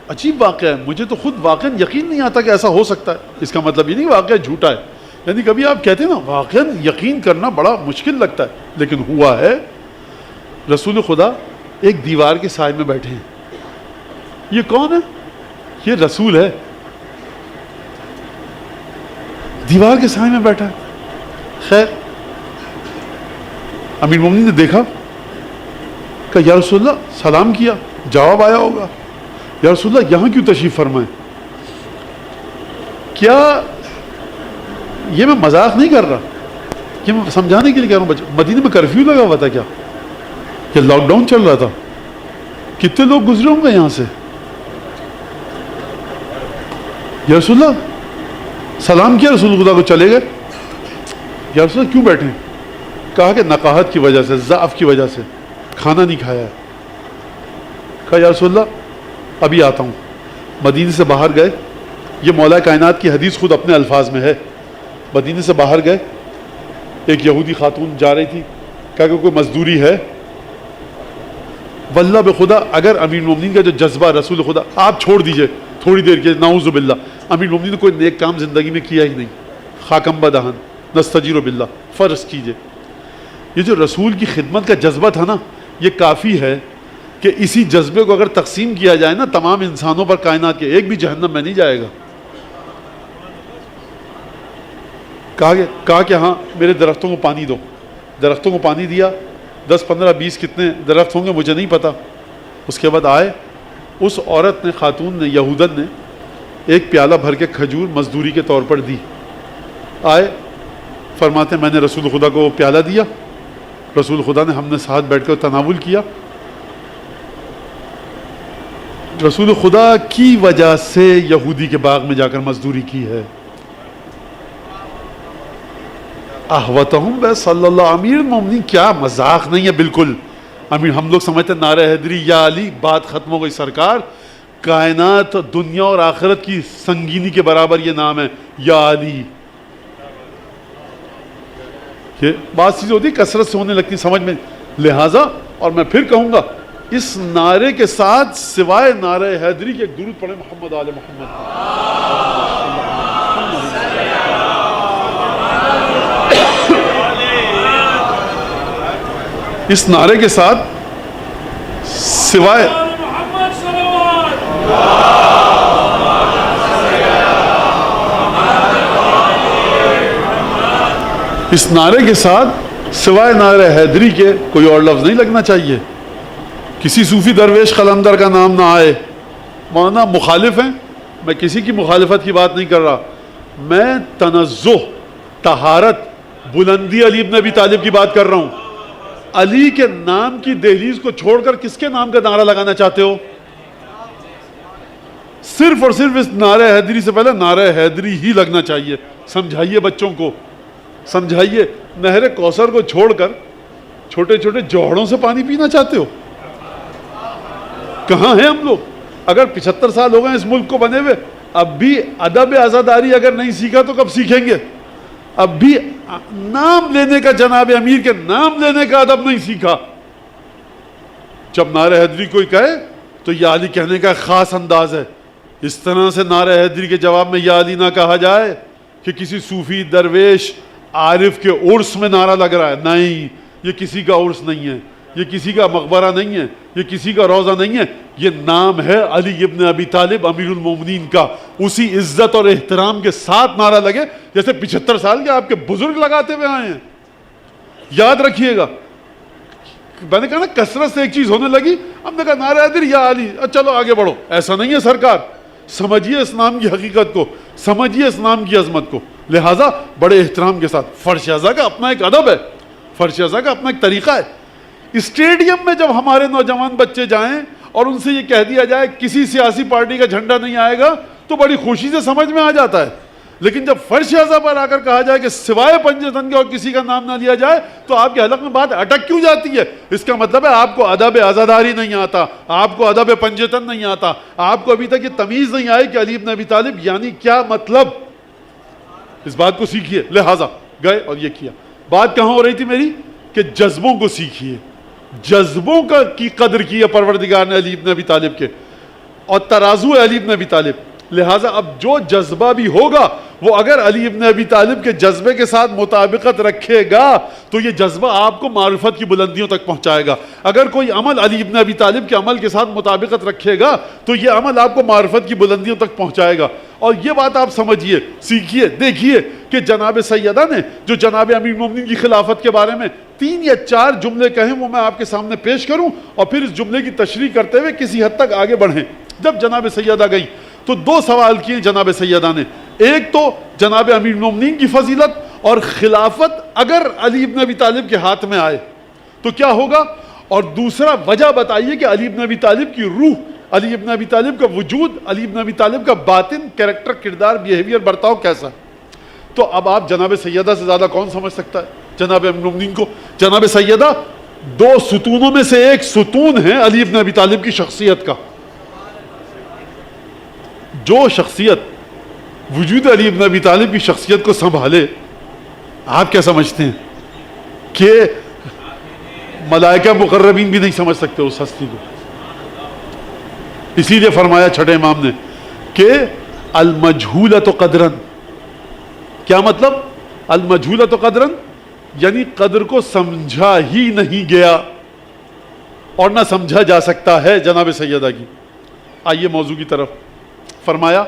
عجیب واقعہ ہے, مجھے تو خود واقعاً یقین نہیں آتا کہ ایسا ہو سکتا ہے. اس کا مطلب یہ نہیں واقعہ جھوٹا ہے, یعنی کبھی آپ کہتے ہیں نا واقعاً یقین کرنا بڑا مشکل لگتا ہے, لیکن ہوا ہے. رسول خدا ایک دیوار کے سائے میں بیٹھے ہیں. یہ کون ہے؟ یہ رسول ہے, دیوار کے سائے میں بیٹھا ہے. خیر, امیر مومنین نے دیکھا, کہا یا رسول اللہ, سلام کیا, جواب آیا ہوگا, یا رسول اللہ یہاں کیوں تشریف فرمائیں؟ کیا یہ میں مذاق نہیں کر رہا, یہ میں سمجھانے کے لیے کہہ رہا ہوں. بچے مدینے میں کرفیو لگا ہوا تھا کیا لاک ڈاؤن چل رہا تھا؟ کتنے لوگ گزرے ہوں گے یہاں سے. یا رسول اللہ, سلام کیا رسول خدا کو, چلے گئے. یا رسول اللہ کیوں بیٹھے ہیں؟ کہا کہ نقاہت کی وجہ سے, ضعف کی وجہ سے, کھانا نہیں کھایا ہے. کہا یا رسول اللہ ابھی آتا ہوں. مدینے سے باہر گئے, یہ مولا کائنات کی حدیث خود اپنے الفاظ میں ہے. مدینے سے باہر گئے, ایک یہودی خاتون جا رہی تھی, کہا کہ کوئی مزدوری ہے. واللہ بخدا اگر امیر المومنین کا جو جذبہ رسول خدا, آپ چھوڑ دیجئے تھوڑی دیر کے, نعوذ باللہ, امیر المومنین نے کوئی نیک کام زندگی میں کیا ہی نہیں, خاکم بدہن نستجیر باللہ, فرض کیجئے. یہ جو رسول کی خدمت کا جذبہ تھا نا, یہ کافی ہے کہ اسی جذبے کو اگر تقسیم کیا جائے نا تمام انسانوں پر کائنات کے, ایک بھی جہنم میں نہیں جائے گا. کہا کہ ہاں میرے درختوں کو پانی دو. درختوں کو پانی دیا, 10 15 20 کتنے درخت ہوں گے مجھے نہیں پتا. اس کے بعد آئے, اس عورت نے, خاتون نے, یہودن نے ایک پیالہ بھر کے کھجور مزدوری کے طور پر دی. آئے, فرماتے ہیں میں نے رسول خدا کو پیالہ دیا, رسول خدا نے, ہم نے ساتھ بیٹھ کر تناول کیا. رسول خدا کی وجہ سے یہودی کے باغ میں جا کر مزدوری کی ہے. احوتہم بے صلی اللہ. امیر المومنین کیا مذاق نہیں ہے بالکل. امیر, ہم لوگ سمجھتے ہیں نعرہ حیدری یا علی, بات ختم ہو گئی. سرکار کائنات, دنیا اور آخرت کی سنگینی کے برابر یہ نام ہے, یا علی. یہ بات چیز ہوتی کثرت سے ہونے لگتی سمجھ میں. لہٰذا, اور میں پھر کہوں گا, اس نعرے کے ساتھ سوائے نعرہ حیدری کے ایک درود پڑھیں محمد آل محمد. اس نعرے کے ساتھ سوائے اس نعرے کے ساتھ سوائے نعرہ حیدری کے کوئی اور لفظ نہیں لگنا چاہیے. کسی صوفی درویش قلندر کا نام نہ آئے. مولانا مخالف ہیں, میں کسی کی مخالفت کی بات نہیں کر رہا, میں تنزہ, طہارت, بلندی علی ابن ابی طالب کی بات کر رہا ہوں. علی کے نام کی دہلیز کو چھوڑ کر کس کے نام کا نعرہ لگانا چاہتے ہو؟ صرف اور صرف اس نعرہ حیدری سے پہلے نعرہ حیدری ہی لگنا چاہیے. سمجھائیے بچوں کو, سمجھائیے. نہر کوثر کو چھوڑ کر چھوٹے چھوٹے جوہڑوں سے پانی پینا چاہتے ہو؟ کہاں ہیں ہم لوگ؟ اگر 75 سال ہو گئے اس ملک کو بنے ہوئے, اب بھی ادب عزاداری اگر نہیں سیکھا تو کب سیکھیں گے؟ اب بھی نام لینے کا, جناب امیر کے نام لینے کا ادب نہیں سیکھا. جب نعرہ حیدری کوئی کہے تو یہ علی کہنے کا خاص انداز ہے. اس طرح سے نعرہ حیدری کے جواب میں یا علی نہ کہا جائے کہ کسی صوفی درویش عارف کے عرس میں نعرہ لگ رہا ہے. نہیں، یہ کسی کا عرس نہیں ہے، یہ کسی کا مقبرہ نہیں ہے، یہ کسی کا روضہ نہیں ہے. یہ نام ہے علی ابن ابی طالب امیر المومنین کا. اسی عزت اور احترام کے ساتھ نعرہ لگے جیسے 75 سال کے آپ کے بزرگ لگاتے ہوئے آئے ہیں. یاد رکھیے گا، میں نے کہا نا کثرت سے ایک چیز ہونے لگی، ہم نے کہا نعرہ حیدری یا علی، چلو آگے بڑھو. ایسا نہیں ہے سرکار. سمجھیے اسلام کی حقیقت کو، سمجھیے اسلام کی عظمت کو. لہٰذا بڑے احترام کے ساتھ، فرش اعضا کا اپنا ایک ادب ہے، فرش اعضا کا اپنا ایک طریقہ ہے. اسٹیڈیم میں جب ہمارے نوجوان بچے جائیں اور ان سے یہ کہہ دیا جائے کسی سیاسی پارٹی کا جھنڈا نہیں آئے گا تو بڑی خوشی سے سمجھ میں آ جاتا ہے. لیکن جب فرش اعضا پر آ کر کہا جائے کہ سوائے پنجتن کے اور کسی کا نام نہ لیا جائے تو آپ کے حلق میں بات اٹک کیوں جاتی ہے؟ اس کا مطلب ہے آپ کو ادب عزاداری نہیں آتا، آپ کو ادب پنجتن نہیں آتا، آپ کو ابھی تک یہ تمیز نہیں آئی کہ علی ابن ابی طالب یعنی کیا مطلب. اس بات کو سیکھیے. لہٰذا گئے اور یہ کیا. بات کہاں ہو رہی تھی میری؟ کہ جذبوں کو سیکھیے، جذبوں کی قدر کی ہے پروردگار نے علی ابن ابی طالب کے، اور ترازو ہے علی ابن ابی طالب. لہٰذا اب جو جذبہ بھی ہوگا وہ اگر علی ابن ابی طالب کے جذبے کے ساتھ مطابقت رکھے گا تو یہ جذبہ آپ کو معرفت کی بلندیوں تک پہنچائے گا. اگر کوئی عمل علی ابن ابی طالب کے عمل کے ساتھ مطابقت رکھے گا تو یہ عمل آپ کو معرفت کی بلندیوں تک پہنچائے گا. اور یہ بات آپ سمجھیے، سیکھیے، دیکھیے کہ جناب سیدہ نے جو جناب امیر المومنین کی خلافت کے بارے میں 3 یا 4 جملے کہیں وہ میں آپ کے سامنے پیش کروں اور پھر اس جملے کی تشریح کرتے ہوئے کسی حد تک آگے بڑھیں. جب جناب سیدہ گئی تو 2 سوال کیے جناب سیدہ نے. ایک تو جناب امیر المومنین کی فضیلت اور خلافت اگر علی ابن ابی طالب کے ہاتھ میں آئے تو کیا ہوگا، اور دوسرا وجہ بتائیے کہ علی ابن ابی طالب کی روح، علی ابن ابی طالب کا وجود، علی ابن ابی طالب کا باطن، کریکٹر، کردار، بیہیویئر، برتاؤ کیسا ہے. تو اب آپ جناب سیدہ سے زیادہ کون سمجھ سکتا ہے جناب امیر المومنین کو؟ جناب سیدہ 2 ستونوں میں سے ایک ستون ہے علی ابن ابی طالب کی شخصیت کا. جو شخصیت وجود علی ابن ابی طالب کی شخصیت کو سنبھالے، آپ کیا سمجھتے ہیں کہ ملائکہ مقربین بھی نہیں سمجھ سکتے اس ہستی کو. اسی لیے فرمایا چھٹے امام نے کہ المجہولۃ قدرن. کیا مطلب المجہولۃ قدرن؟ یعنی قدر کو سمجھا ہی نہیں گیا اور نہ سمجھا جا سکتا ہے جناب سیدہ کی. آئیے موضوع کی طرف. فرمایا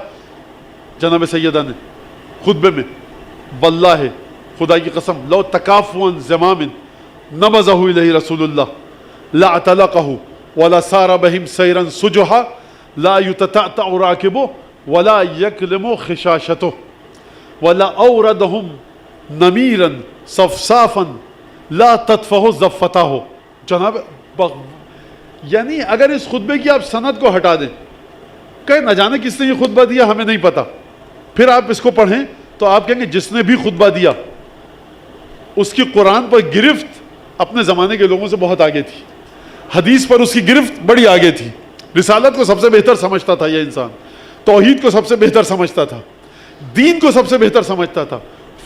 جناب سیدہ نے خطبے میں، واللہ خدا کی قسم، لو تکافوا زمام نبذہ الیہ رسول اللہ لاعتلقہ ولا سار بہم سیرا سجحا لا یتتعتع راکبہ ولا یکلم خشاشتہ ولا اوردہم نمیرا صفصافا لا تطفہ زفتہ. جناب یعنی اگر اس خطبے کی آپ سند کو ہٹا دیں کہ نہ جانے کس نے یہ خطبہ دیا ہمیں نہیں پتا، پھر آپ اس کو پڑھیں تو آپ کہیں گے جس نے بھی خطبہ دیا اس کی قرآن پر گرفت اپنے زمانے کے لوگوں سے بہت آگے تھی، حدیث پر اس کی گرفت بڑی آگے تھی، رسالت کو سب سے بہتر سمجھتا تھا یہ انسان، توحید کو سب سے بہتر سمجھتا تھا، دین کو سب سے بہتر سمجھتا تھا،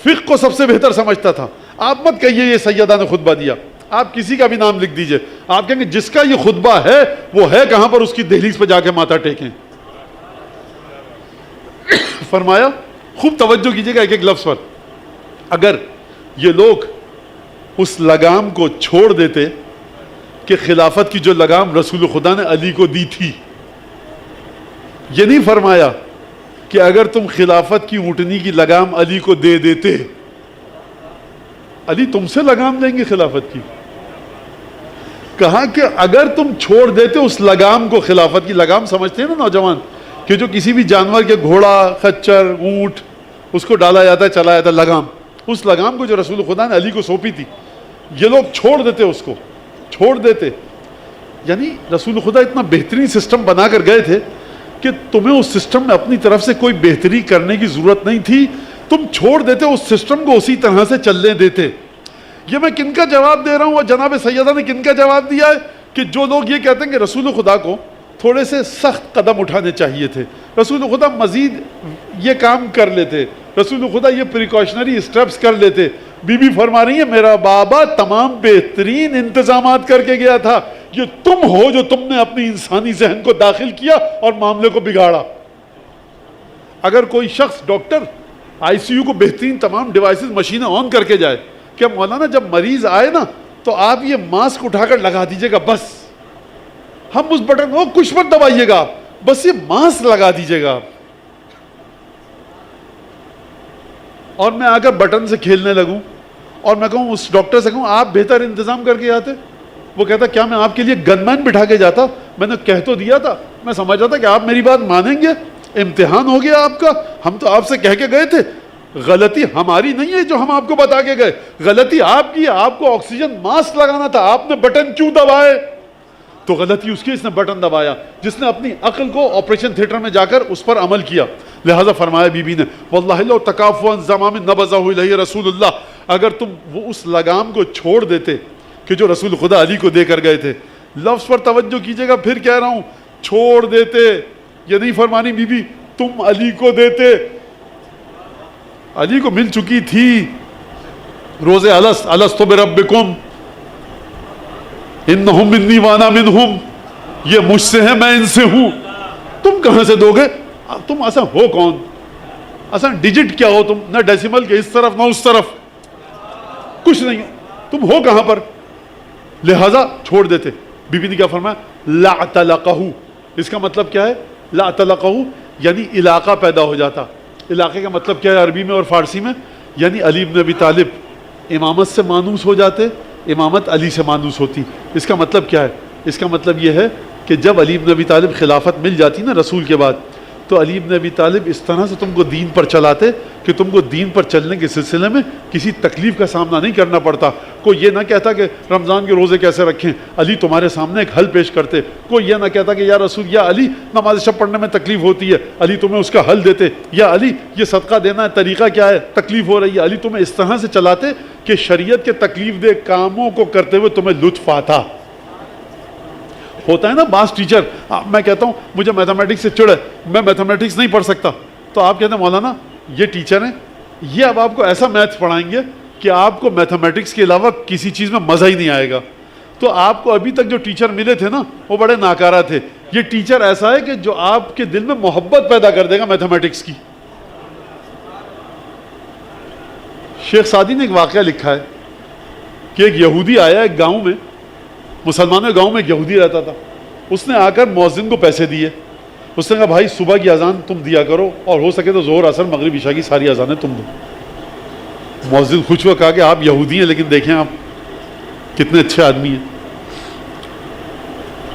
فقہ کو سب سے بہتر سمجھتا تھا. آپ مت کہیے یہ سیدہ نے خطبہ دیا، آپ کسی کا بھی نام لکھ دیجئے، آپ کہیں گے جس کا یہ خطبہ ہے وہ ہے کہاں پر، اس کی دہلیز پہ جا کے ماتھا ٹیکیں. فرمایا خوب توجہ کیجئے گا ایک ایک لفظ پر. اگر یہ لوگ اس لگام کو چھوڑ دیتے کہ خلافت کی جو لگام رسول خدا نے علی کو دی تھی، یہ نہیں فرمایا کہ اگر تم خلافت کی اونٹنی کی لگام علی کو دے دیتے، علی تم سے لگام لیں گے خلافت کی. کہا کہ اگر تم چھوڑ دیتے اس لگام کو، خلافت کی لگام سمجھتے ہیں نا نوجوان، کہ جو کسی بھی جانور کے گھوڑا، خچر، اونٹ، اس کو ڈالا جاتا ہے، چلایا جاتا ہے، لگام، اس لگام کو جو رسول خدا نے علی کو سونپی تھی، یہ لوگ چھوڑ دیتے، اس کو چھوڑ دیتے. یعنی رسول خدا اتنا بہترین سسٹم بنا کر گئے تھے کہ تمہیں اس سسٹم میں اپنی طرف سے کوئی بہتری کرنے کی ضرورت نہیں تھی، تم چھوڑ دیتے اس سسٹم کو، اسی طرح سے چلنے دیتے. یہ میں کن کا جواب دے رہا ہوں اور جناب سیدہ نے کن کا جواب دیا ہے؟ کہ جو لوگ یہ کہتے ہیں کہ رسول خدا کو تھوڑے سے سخت قدم اٹھانے چاہیے تھے، رسول خدا مزید یہ کام کر لیتے، رسول خدا یہ پریکاشنری اسٹیپس کر لیتے. بی بی فرما رہی ہیں میرا بابا تمام بہترین انتظامات کر کے گیا تھا، یہ تم ہو جو تم نے اپنی انسانی ذہن کو داخل کیا اور معاملے کو بگاڑا. اگر کوئی شخص ڈاکٹر آئی سی یو کو بہترین تمام ڈیوائسز مشینیں آن کر کے جائے کہ مولانا جب مریض آئے نا تو آپ یہ ماسک اٹھا کر لگا دیجئے گا، بس ہم اس بٹن کو کچھ مت دبائیے گا، بس یہ ماسک لگا دیجئے گا. اور میں آ کر بٹن سے کھیلنے لگوں اور میں کہوں اس ڈاکٹر سے کہوں آپ بہتر انتظام کر کے آتے. وہ کہتا کیا میں آپ کے لیے گن مین بٹھا کے جاتا؟ میں نے کہہ تو دیا تھا، میں سمجھا تھا کہ آپ میری بات مانیں گے، امتحان ہو گیا آپ کا، ہم تو آپ سے کہہ کے گئے تھے. غلطی ہماری نہیں ہے جو ہم آپ کو بتا کے گئے، غلطی آپ کی ہے، آپ کو آکسیجن ماسک لگانا تھا، آپ نے بٹن کیوں دبائے؟ تو غلطی اس کی، اس نے بٹن دبایا، جس نے اپنی عقل کو آپریشن تھیٹر میں جا کر اس پر عمل کیا. لہذا فرمایا بی بی نے واللہ لو تکافوا زمام نبذہ الیہ رسول اللہ، اگر تم وہ اس لگام کو چھوڑ دیتے کہ جو رسول خدا علی کو دے کر گئے تھے. لفظ پر توجہ کیجئے گا، پھر کہہ رہا ہوں، چھوڑ دیتے، یہ نہیں فرمانی بی بی تم علی کو دیتے. علی کو مل چکی تھی روز الست بربکم انہم منی وانا منہم، یہ مجھ سے ہے میں ان سے ہوں، تم کہاں سے دو گے؟ تم اصلا ہو کون؟ اصلا ڈیجٹ کیا ہو تم؟ نہ ڈیسیمل کے اس طرف نہ اس طرف، کچھ نہیں، تم ہو کہاں پر؟ لہذا چھوڑ دیتے. بی بی نے کیا فرمایا؟ لا تلقہ، اس کا مطلب کیا ہے؟ لا تلقہ یعنی علاقہ پیدا ہو جاتا. علاقے کا مطلب کیا ہے عربی میں اور فارسی میں؟ یعنی علی بن ابی طالب امامت سے مانوس ہو جاتے، امامت علی سے مانوس ہوتی. اس کا مطلب کیا ہے؟ اس کا مطلب یہ ہے کہ جب علی بن ابی طالب خلافت مل جاتی نا رسول کے بعد، تو علی بن ابی طالب اس طرح سے تم کو دین پر چلاتے کہ تم کو دین پر چلنے کے سلسلے میں کسی تکلیف کا سامنا نہیں کرنا پڑتا. کوئی یہ نہ کہتا کہ رمضان کے روزے کیسے رکھیں، علی تمہارے سامنے ایک حل پیش کرتے. کوئی یہ نہ کہتا کہ یا رسول یا علی نماز شب پڑھنے میں تکلیف ہوتی ہے، علی تمہیں اس کا حل دیتے. یا علی یہ صدقہ دینا ہے، طریقہ کیا ہے، تکلیف ہو رہی ہے، علی تمہیں اس طرح سے چلاتے کہ شریعت کے تکلیف دہ کاموں کو کرتے ہوئے تمہیں لطف آتا. ہوتا ہے نا بعض ٹیچر، میں کہتا ہوں مجھے میتھمیٹکس سے چڑ ہے، میں میتھمیٹکس نہیں پڑھ سکتا، تو آپ کہتے ہیں مولانا یہ ٹیچر ہیں، یہ اب آپ کو ایسا میتھس پڑھائیں گے کہ آپ کو میتھمیٹکس کے علاوہ کسی چیز میں مزہ ہی نہیں آئے گا. تو آپ کو ابھی تک جو ٹیچر ملے تھے نا وہ بڑے ناکارہ تھے. یہ ٹیچر ایسا ہے کہ جو آپ کے دل میں محبت پیدا کر دے گا میتھمیٹکس کی. شیخ سعدی نے ایک واقعہ لکھا ہے کہ ایک یہودی آیا ایک گاؤں میں، مسلمانوں کے گاؤں میں ایک یہودی رہتا تھا. اس نے آ کر مؤذن کو پیسے دیے. اس نے کہا بھائی صبح کی اذان تم دیا کرو اور ہو سکے تو ظہر عصر مغرب عشاء کی ساری اذانیں تم دو. مؤذن خوش ہوا، کہا کہ آپ یہودی ہیں لیکن دیکھیں آپ کتنے اچھے آدمی ہیں.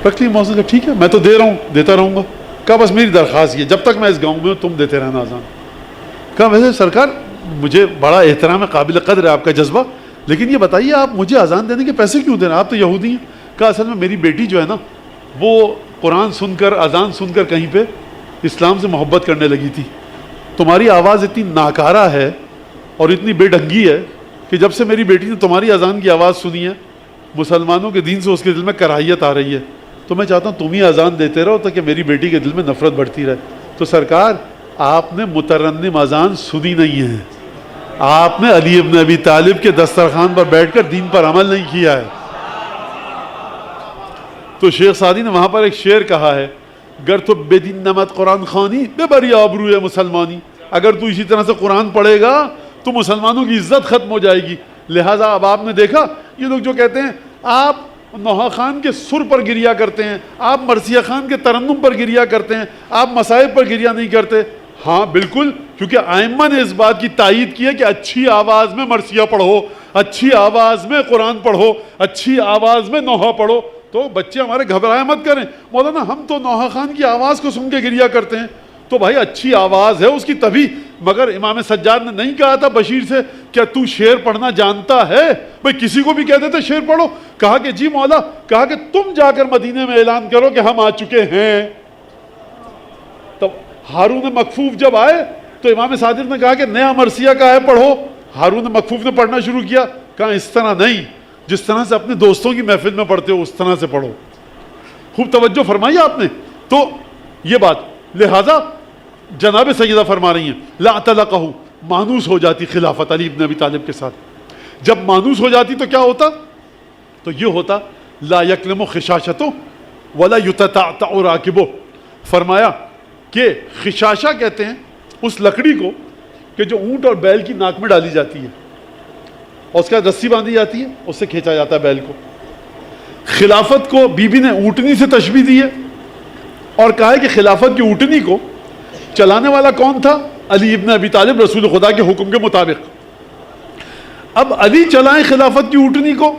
رکھ لی مؤذن نے، ٹھیک ہے میں تو دے رہا ہوں، دیتا رہوں گا. کہا بس میری درخواست یہ جب تک میں اس گاؤں میں ہوں تم دیتے رہنا اذان. کہا ویسے سرکار مجھے بڑا احترام ہے، قابل قدر ہے آپ کا جذبہ، لیکن یہ بتائیے آپ مجھے اذان دینے کے پیسے کیوں دے رہے ہیں؟ آپ تو یہودی ہیں. کہا اصل میں میری بیٹی جو ہے نا وہ قرآن سن کر اذان سن کر کہیں پہ اسلام سے محبت کرنے لگی تھی. تمہاری آواز اتنی ناکارہ ہے اور اتنی بے ڈھنگی ہے کہ جب سے میری بیٹی نے تمہاری اذان کی آواز سنی ہے مسلمانوں کے دین سے اس کے دل میں کراہیت آ رہی ہے. تو میں چاہتا ہوں تم ہی اذان دیتے رہو تاکہ میری بیٹی کے دل میں نفرت بڑھتی رہے. تو سرکار آپ نے مترنم اذان سنی نہیں ہے، آپ نے علی ابن ابی طالب کے دسترخوان پر بیٹھ کر دین پر عمل نہیں کیا ہے. تو شیخ سعدی نے وہاں پر ایک شعر کہا ہے، گر تو بے دین نمت قرآن خوانی بے بری آبرو مسلمانی. اگر تو اسی طرح سے قرآن پڑھے گا تو مسلمانوں کی عزت ختم ہو جائے گی. لہٰذا اب آپ نے دیکھا یہ لوگ جو کہتے ہیں آپ نوحہ خان کے سر پر گریا کرتے ہیں، آپ مرثیہ خان کے ترنم پر گریا کرتے ہیں، آپ مصائب پر گریا نہیں کرتے. ہاں بالکل، کیونکہ ائمہ نے اس بات کی تائید کی ہے کہ اچھی آواز میں مرثیہ پڑھو، اچھی آواز میں قرآن پڑھو، اچھی آواز میں نوحہ پڑھو. تو بچے ہمارے گھبرائے مت کریں، مولانا ہم تو نوحہ خان کی آواز کو سن کے گریا کرتے ہیں. تو بھائی اچھی آواز ہے اس کی تبھی، مگر امام سجاد نے نہیں کہا تھا بشیر سے کیا تو شعر پڑھنا جانتا ہے؟ بھائی کسی کو بھی کہہ دیتے شعر پڑھو. کہا کہ جی مولا، کہا کہ تم جا کر مدینے میں اعلان کرو کہ ہم آ چکے ہیں. تو ہارون مکفوف جب آئے تو امام صادق نے کہا کہ نیا مرثیہ کا ہے پڑھو. ہارون مکفوف نے پڑھنا شروع کیا. کہا اس طرح نہیں، جس طرح سے اپنے دوستوں کی محفل میں پڑھتے ہو اس طرح سے پڑھو. خوب توجہ فرمائی آپ نے. تو یہ بات، لہذا جناب سیدہ فرما رہی ہیں لا تلقہ، مانوس ہو جاتی خلافت علی بن ابی طالب کے ساتھ. جب مانوس ہو جاتی تو کیا ہوتا؟ تو یہ ہوتا لا یکلم خشاشتو ولا یتتعتع راکبو. فرمایا کہ خشاشہ کہتے ہیں اس لکڑی کو کہ جو اونٹ اور بیل کی ناک میں ڈالی جاتی ہے اور اس کے بعد رسی باندھی جاتی ہے، اس سے کھینچا جاتا ہے بیل کو۔ خلافت کو بی بی نے اونٹنی سے تشبیہ دی ہے اور کہا ہے کہ خلافت کی اونٹنی کو چلانے والا کون تھا؟ علی ابن ابی طالب، رسول خدا کے حکم کے مطابق۔ اب علی چلائیں خلافت کی اونٹنی کو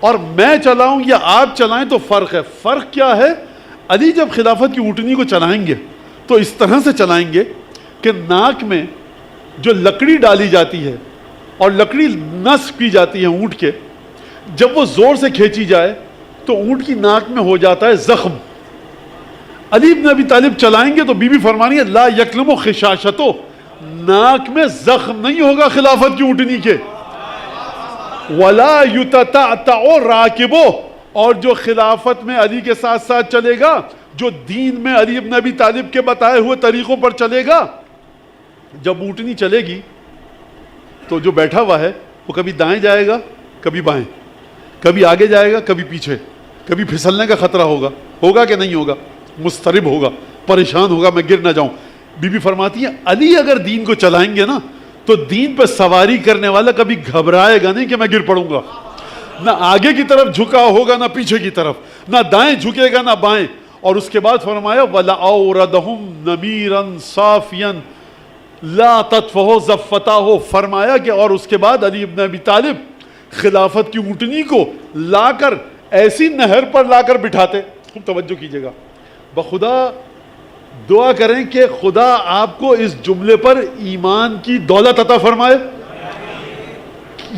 اور میں چلاؤں یا آپ چلائیں تو فرق ہے۔ فرق کیا ہے؟ علی جب خلافت کی اونٹنی کو چلائیں گے تو اس طرح سے چلائیں گے کہ ناک میں جو لکڑی ڈالی جاتی ہے اور لکڑی نصب کی جاتی ہے اونٹ کے، جب وہ زور سے کھینچی جائے تو اونٹ کی ناک میں ہو جاتا ہے زخم۔ علی ابن ابی طالب چلائیں گے تو بی بی فرمانی ہے لا یکلم خشاشتو، ناک میں زخم نہیں ہوگا خلافت کی اونٹنی کے۔ ولا یتتعتع راکبو، اور جو خلافت میں علی کے ساتھ ساتھ چلے گا، جو دین میں علی ابن ابی طالب کے بتائے ہوئے طریقوں پر چلے گا، جب اونٹنی چلے گی تو جو بیٹھا ہوا ہے وہ کبھی دائیں جائے گا کبھی بائیں، کبھی آگے جائے گا کبھی پیچھے، کبھی پھسلنے کا خطرہ ہوگا کہ نہیں ہوگا، مضطرب ہوگا، پریشان ہوگا میں گر نہ جاؤں۔ بی بی فرماتی ہے علی اگر دین کو چلائیں گے نا تو دین پہ سواری کرنے والا کبھی گھبرائے گا نہیں کہ میں گر پڑوں گا، نہ آگے کی طرف جھکا ہوگا نہ پیچھے کی طرف، نہ دائیں جھکے گا نہ بائیں۔ اور اس کے بعد فرمایا وَلَأَوْرَدَهُمْ نَمِيرًا صَافِيًا لَا تَطْفَهُ زَفَّتَاهُ، فرمایا کہ اور اس کے بعد علی ابن ابی طالب خلافت کی اونٹنی کو لا کر ایسی نہر پر لا کر بٹھاتے۔ خوب توجہ کیجئے گا، بخدا دعا کریں کہ خدا آپ کو اس جملے پر ایمان کی دولت عطا فرمائے۔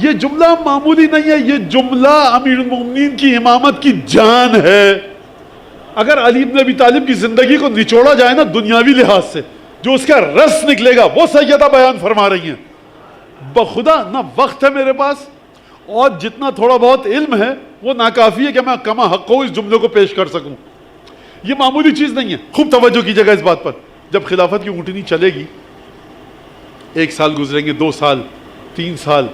یہ جملہ معمولی نہیں ہے، یہ جملہ امیر المومنین کی امامت کی جان ہے۔ اگر علی ابن ابی طالب کی زندگی کو نچوڑا جائے نا دنیاوی لحاظ سے، جو اس کا رس نکلے گا وہ سیدہ بیان فرما رہی ہیں۔ بخدا نہ وقت ہے میرے پاس اور جتنا تھوڑا بہت علم ہے وہ ناکافی ہے کہ میں کما حق کو اس جملے کو پیش کر سکوں۔ یہ معمولی چیز نہیں ہے، خوب توجہ کیجیے گا اس بات پر۔ جب خلافت کی اونٹنی چلے گی، 1 سال گزریں گے، 2 سال، 3 سال،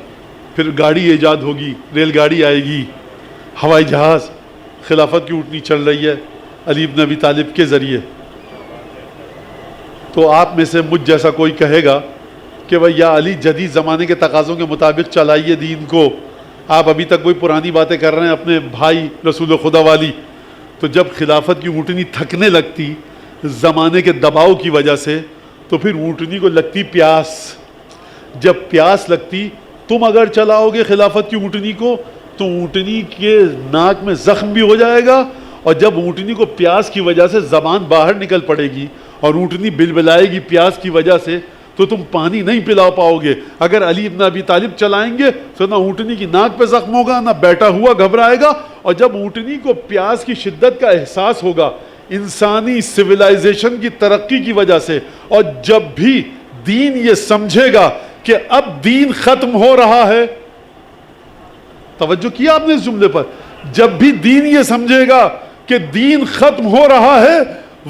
پھر گاڑی ایجاد ہوگی، ریل گاڑی آئے گی، ہوائی جہاز، خلافت کی اونٹنی چل رہی ہے علی ابن ابی طالب کے ذریعے۔ تو آپ میں سے مجھ جیسا کوئی کہے گا کہ بھائی یا علی جدید زمانے کے تقاضوں کے مطابق چلائیے دین کو، آپ ابھی تک کوئی پرانی باتیں کر رہے ہیں اپنے بھائی رسول خدا والی۔ تو جب خلافت کی اونٹنی تھکنے لگتی زمانے کے دباؤ کی وجہ سے تو پھر اونٹنی کو لگتی پیاس۔ جب پیاس لگتی، تم اگر چلاؤ گے خلافت کی اونٹنی کو تو اونٹنی کے ناک میں زخم بھی ہو جائے گا، اور جب اونٹنی کو پیاس کی وجہ سے زبان باہر نکل پڑے گی اور اونٹنی بلبلائے گی پیاس کی وجہ سے تو تم پانی نہیں پلا پاؤ گے۔ اگر علی ابن ابی طالب چلائیں گے تو نہ اونٹنی کی ناک پہ زخم ہوگا نہ بیٹھا ہوا گھبرائے گا، اور جب اونٹنی کو پیاس کی شدت کا احساس ہوگا انسانی سویلائزیشن کی ترقی کی وجہ سے، اور جب بھی دین یہ سمجھے گا کہ اب دین ختم ہو رہا ہے، توجہ کیا آپ نے اس جملے پر، جب بھی دین یہ سمجھے گا کہ دین ختم ہو رہا ہے،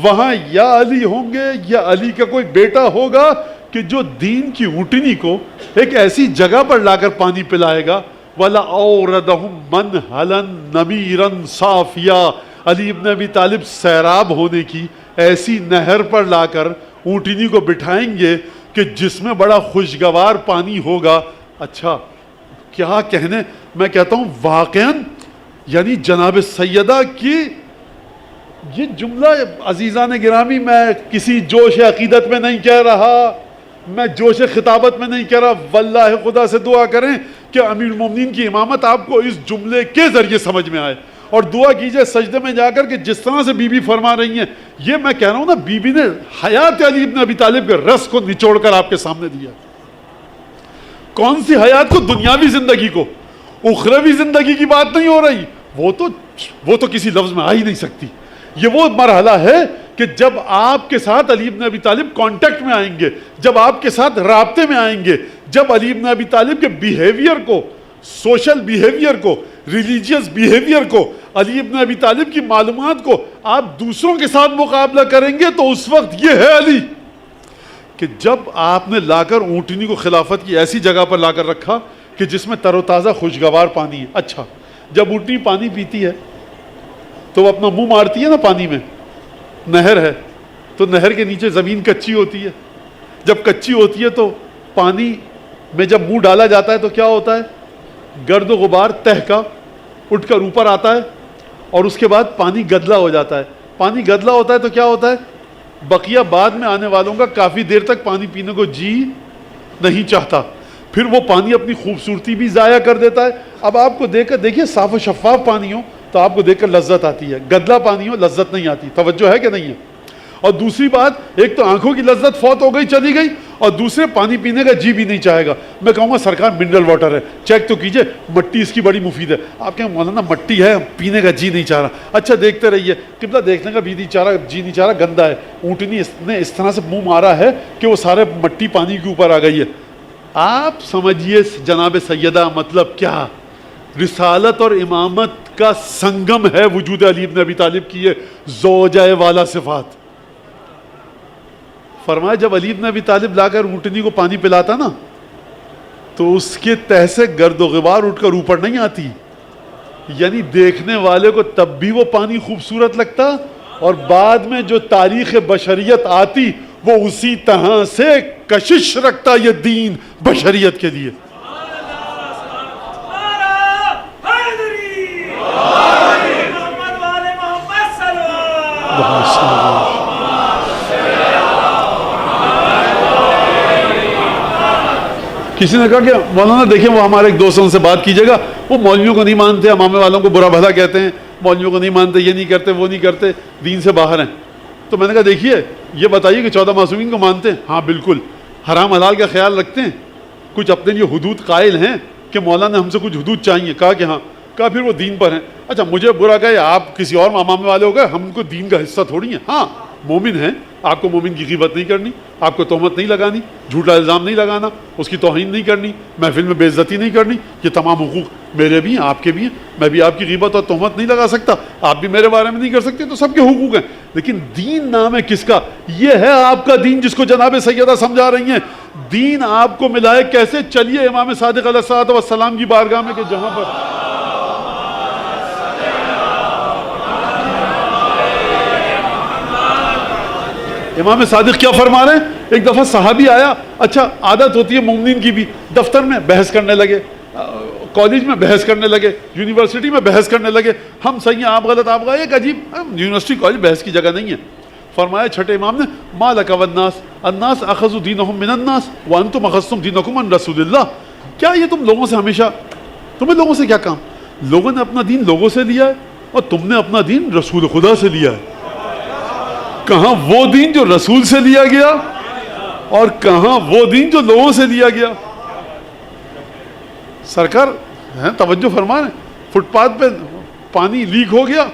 وہاں یا علی ہوں گے یا علی کا کوئی بیٹا ہوگا کہ جو دین کی اونٹنی کو ایک ایسی جگہ پر لا کر پانی پلائے گا۔ وَلَأَوْرَدَهُمْ مَنْهَلًا نَمِيرًا صَافِيًا، علی ابن ابی طالب سیراب ہونے کی ایسی نہر پر لا کر اونٹنی کو بٹھائیں گے کہ جس میں بڑا خوشگوار پانی ہوگا۔ اچھا کیا کہنے، میں کہتا ہوں واقعاً یعنی جناب سیدہ کی یہ جملہ، عزیزان گرامی میں کسی جوش عقیدت میں نہیں کہہ رہا، میں جوش خطابت میں نہیں کہہ رہا، واللہ خدا سے دعا کریں کہ امیر المومنین کی امامت آپ کو اس جملے کے ذریعے سمجھ میں آئے، اور دعا کیجئے سجدے میں جا کر کہ جس طرح سے بی بی فرما رہی ہیں، یہ میں کہہ رہا ہوں نا، بی بی نے حیات علی ابن ابی طالب کے رس کو نچوڑ کر آپ کے سامنے دیا۔ کون سی حیات کو؟ دنیاوی زندگی کو، اخروی زندگی کی بات نہیں ہو رہی، وہ تو کسی لفظ میں آ ہی نہیں سکتی۔ یہ وہ مرحلہ ہے کہ جب آپ کے ساتھ علی ابن ابی طالب کانٹیکٹ میں آئیں گے، جب آپ کے ساتھ رابطے میں آئیں گے، جب علی ابن ابی طالب کے بیہیویئر کو، سوشل بیہیویئر کو، ریلیجیس بیہیویئر کو، علی ابن ابی طالب کی معلومات کو آپ دوسروں کے ساتھ مقابلہ کریں گے تو اس وقت یہ ہے علی کہ جب آپ نے لا کر اونٹنی کو خلافت کی ایسی جگہ پر لا کر رکھا کہ جس میں تر و تازہ خوشگوار پانی ہے۔ اچھا جب اونٹنی پانی پیتی ہے تو وہ اپنا منہ مارتی ہے نا پانی میں، نہر ہے تو نہر کے نیچے زمین کچی ہوتی ہے، جب کچی ہوتی ہے تو پانی میں جب منہ ڈالا جاتا ہے تو کیا ہوتا ہے؟ گرد و غبار تہ کا اٹھ کر اوپر آتا ہے اور اس کے بعد پانی گدلا ہو جاتا ہے. پانی گدلا ہوتا ہے تو کیا ہوتا ہے؟ بقیہ بعد میں آنے والوں کا کافی دیر تک پانی پینے کو جی نہیں چاہتا, پھر وہ پانی اپنی خوبصورتی بھی ضائع کر دیتا ہے. اب آپ کو دیکھ کر دیکھیے, صاف و شفاف پانی ہو تو آپ کو دیکھ کر لذت آتی ہے, گدلا پانی ہو لذت نہیں آتی. توجہ ہے کہ نہیں ہے؟ اور دوسری بات, ایک تو آنکھوں کی لذت فوت ہو گئی, چلی گئی, اور دوسرے پانی پینے کا جی بھی نہیں چاہے گا. میں کہوں گا سرکار منرل واٹر ہے, چیک تو کیجئے, مٹی اس کی بڑی مفید ہے. آپ کہیں مولانا مٹی ہے پینے کا جی نہیں چاہ رہا. اچھا دیکھتے رہیے, قبلہ دیکھنے کا بھی نہیں چاہ رہا, جی نہیں چاہ رہا, گندا ہے. اونٹنی نے اس طرح سے منہ مارا ہے کہ وہ سارے مٹی پانی کے اوپر آ گئی ہے. آپ سمجھیے جناب سیدہ مطلب کیا, رسالت اور امامت کا سنگم ہے وجود علی بن ابی طالب کی یہ زوجہ والا صفات. فرمایا جب علی بن ابی طالب لا کر اونٹنی کو پانی پلاتا نا تو اس کے تہ سے گرد و غبار اٹھ کر اوپر نہیں آتی, یعنی دیکھنے والے کو تب بھی وہ پانی خوبصورت لگتا, اور بعد میں جو تاریخ بشریت آتی وہ اسی طرح سے کشش رکھتا یہ دین بشریت کے لیے. کسی نے کہا کہ مولانا دیکھیں وہ ہمارے ایک دوستوں سے بات کیجیے گا, وہ مولویوں کو نہیں مانتے, امامے والوں کو برا بھلا کہتے ہیں, مولویوں کو نہیں مانتے, یہ نہیں کرتے, وہ نہیں کرتے, دین سے باہر ہیں. تو میں نے کہا دیکھیے یہ بتائیے کہ 14 معصومین کو مانتے ہیں؟ ہاں بالکل. حرام حلال کا خیال رکھتے ہیں؟ کچھ اپنے لیے حدود قائل ہیں کہ مولانا ہم سے کچھ حدود چاہیے؟ کہا کہ ہاں. کہا پھر وہ دین پر ہیں. اچھا مجھے برا کہے آپ کسی اور امامے والے ہو گئے, ہم کو دین کا حصہ تھوڑی ہیں. ہاں مومن ہیں, آپ کو مومن کی غیبت نہیں کرنی, آپ کو تہمت نہیں لگانی, جھوٹا الزام نہیں لگانا, اس کی توہین نہیں کرنی, محفل میں بے عزتی نہیں کرنی. یہ تمام حقوق میرے بھی ہیں, آپ کے بھی ہیں. میں بھی آپ کی غیبت اور تہمت نہیں لگا سکتا, آپ بھی میرے بارے میں نہیں کر سکتے, تو سب کے حقوق ہیں. لیکن دین نام ہے کس کا؟ یہ ہے آپ کا دین جس کو جناب سیدہ سمجھا رہی ہیں. دین آپ کو ملا ہے کیسے؟ چلیے امام صادق علیہ السلام کی بارگاہ میں کہ جہاں پر امام صادق کیا فرما رہے ہیں. ایک دفعہ صحابی آیا, اچھا عادت ہوتی ہے مومنین کی بھی, دفتر میں بحث کرنے لگے, کالج میں بحث کرنے لگے, یونیورسٹی میں بحث کرنے لگے, ہم صحیح ہیں آپ غلط, آپ ایک عجیب, یونیورسٹی کالج بحث کی جگہ نہیں ہے. فرمایا چھٹے امام نے ما لک والناس الناس اخذوا دینہم من الناس وانتم اخذتم دینکم عن رسول اللہ. کیا یہ تم لوگوں سے ہمیشہ, تمہیں لوگوں سے کیا کام؟ لوگوں نے اپنا دین لوگوں سے لیا ہے اور تم نے اپنا دین رسول خدا سے لیا ہے. کہاں وہ دین جو رسول سے لیا گیا اور کہاں وہ دین جو لوگوں سے لیا گیا. سرکار توجہ فرما رہے ہیں, فٹ پاتھ پہ پانی لیک ہو گیا,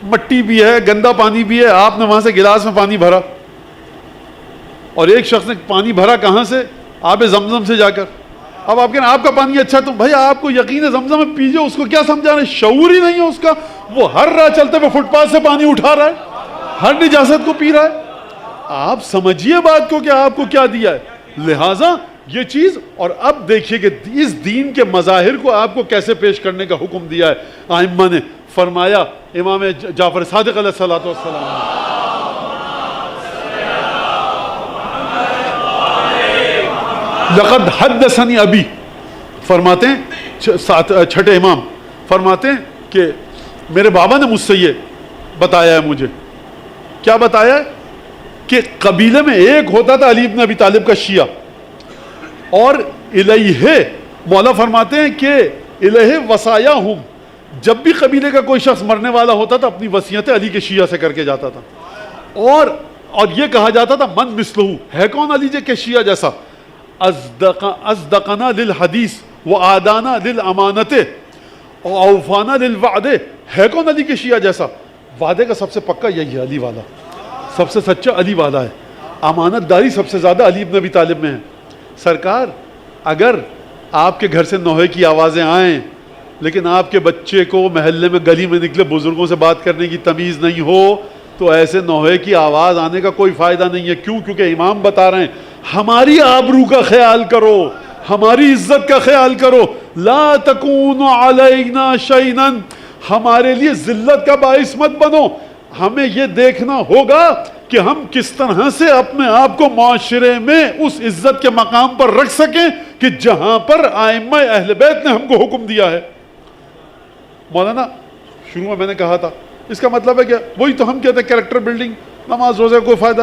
مٹی بھی ہے, گندا پانی بھی ہے, آپ نے وہاں سے گلاس میں پانی بھرا, اور ایک شخص نے پانی بھرا کہاں سے؟ آب زمزم سے جا کر. اب آپ کہنا آپ کا پانی اچھا, تو بھائی آپ کو یقین زمزم میں پیجیے, اس کو کیا سمجھا رہے ہیں؟ شعور ہی نہیں ہے اس کا. وہ ہر راہ چلتے ہوئے فٹ پاتھ سے پانی اٹھا رہا ہے, ہر نجاست کو پی رہا ہے. آپ سمجھیے بات کو کہ آپ کو کیا دیا ہے. لہٰذا یہ چیز, اور اب دیکھیے کہ اس دین کے مظاہر کو آپ کو کیسے پیش کرنے کا حکم دیا ہے ائمہ نے. فرمایا امام جعفر صادق علیہ السلام لقد حدثنی ابی, فرماتے ہیں چھٹے امام فرماتے ہیں کہ میرے بابا نے مجھ سے یہ بتایا ہے. مجھے کیا بتایا ہے؟ کہ قبیلے میں ایک ہوتا تھا علی بن ابی طالب کا شیعہ, اور الیہ, مولا فرماتے ہیں کہ الیہ وصایاہم, جب بھی قبیلے کا کوئی شخص مرنے والا ہوتا تھا اپنی وصیتیں علی کے شیعہ سے کر کے جاتا تھا. اور یہ کہا جاتا تھا من مثلہ, ہے کون علی کے شیعہ جیسا؟ اصدقنا للحدیث وعادانا للامانت واوفانا للوعد, ہے کون علی کے شیعہ جیسا؟ وعدے کا سب سے پکا یہی ہے, علی والا سب سے سچا علی والا ہے. امانت داری سب سے زیادہ علی بن ابی طالب میں ہے. سرکار اگر آپ کے گھر سے نوحے کی آوازیں آئیں لیکن آپ کے بچے کو محلے میں گلی میں نکلے بزرگوں سے بات کرنے کی تمیز نہیں ہو, تو ایسے نوحے کی آواز آنے کا کوئی فائدہ نہیں ہے. کیوں؟ کیونکہ امام بتا رہے ہیں ہماری آبرو کا خیال کرو, ہماری عزت کا خیال کرو. لا تکونوا علینا شیئا, ہمارے لیے ذلت کا باعث مت بنو. ہمیں یہ دیکھنا ہوگا کہ ہم کس طرح سے اپنے آپ کو معاشرے میں اس عزت کے مقام پر رکھ سکیں کہ جہاں پر ائمہ اہل بیت نے ہم کو حکم دیا ہے. مولانا شروع میں نے کہا تھا اس کا مطلب ہے کہ وہی تو ہم کہتے ہیں کریکٹر بلڈنگ, نماز روزے کا کوئی فائدہ,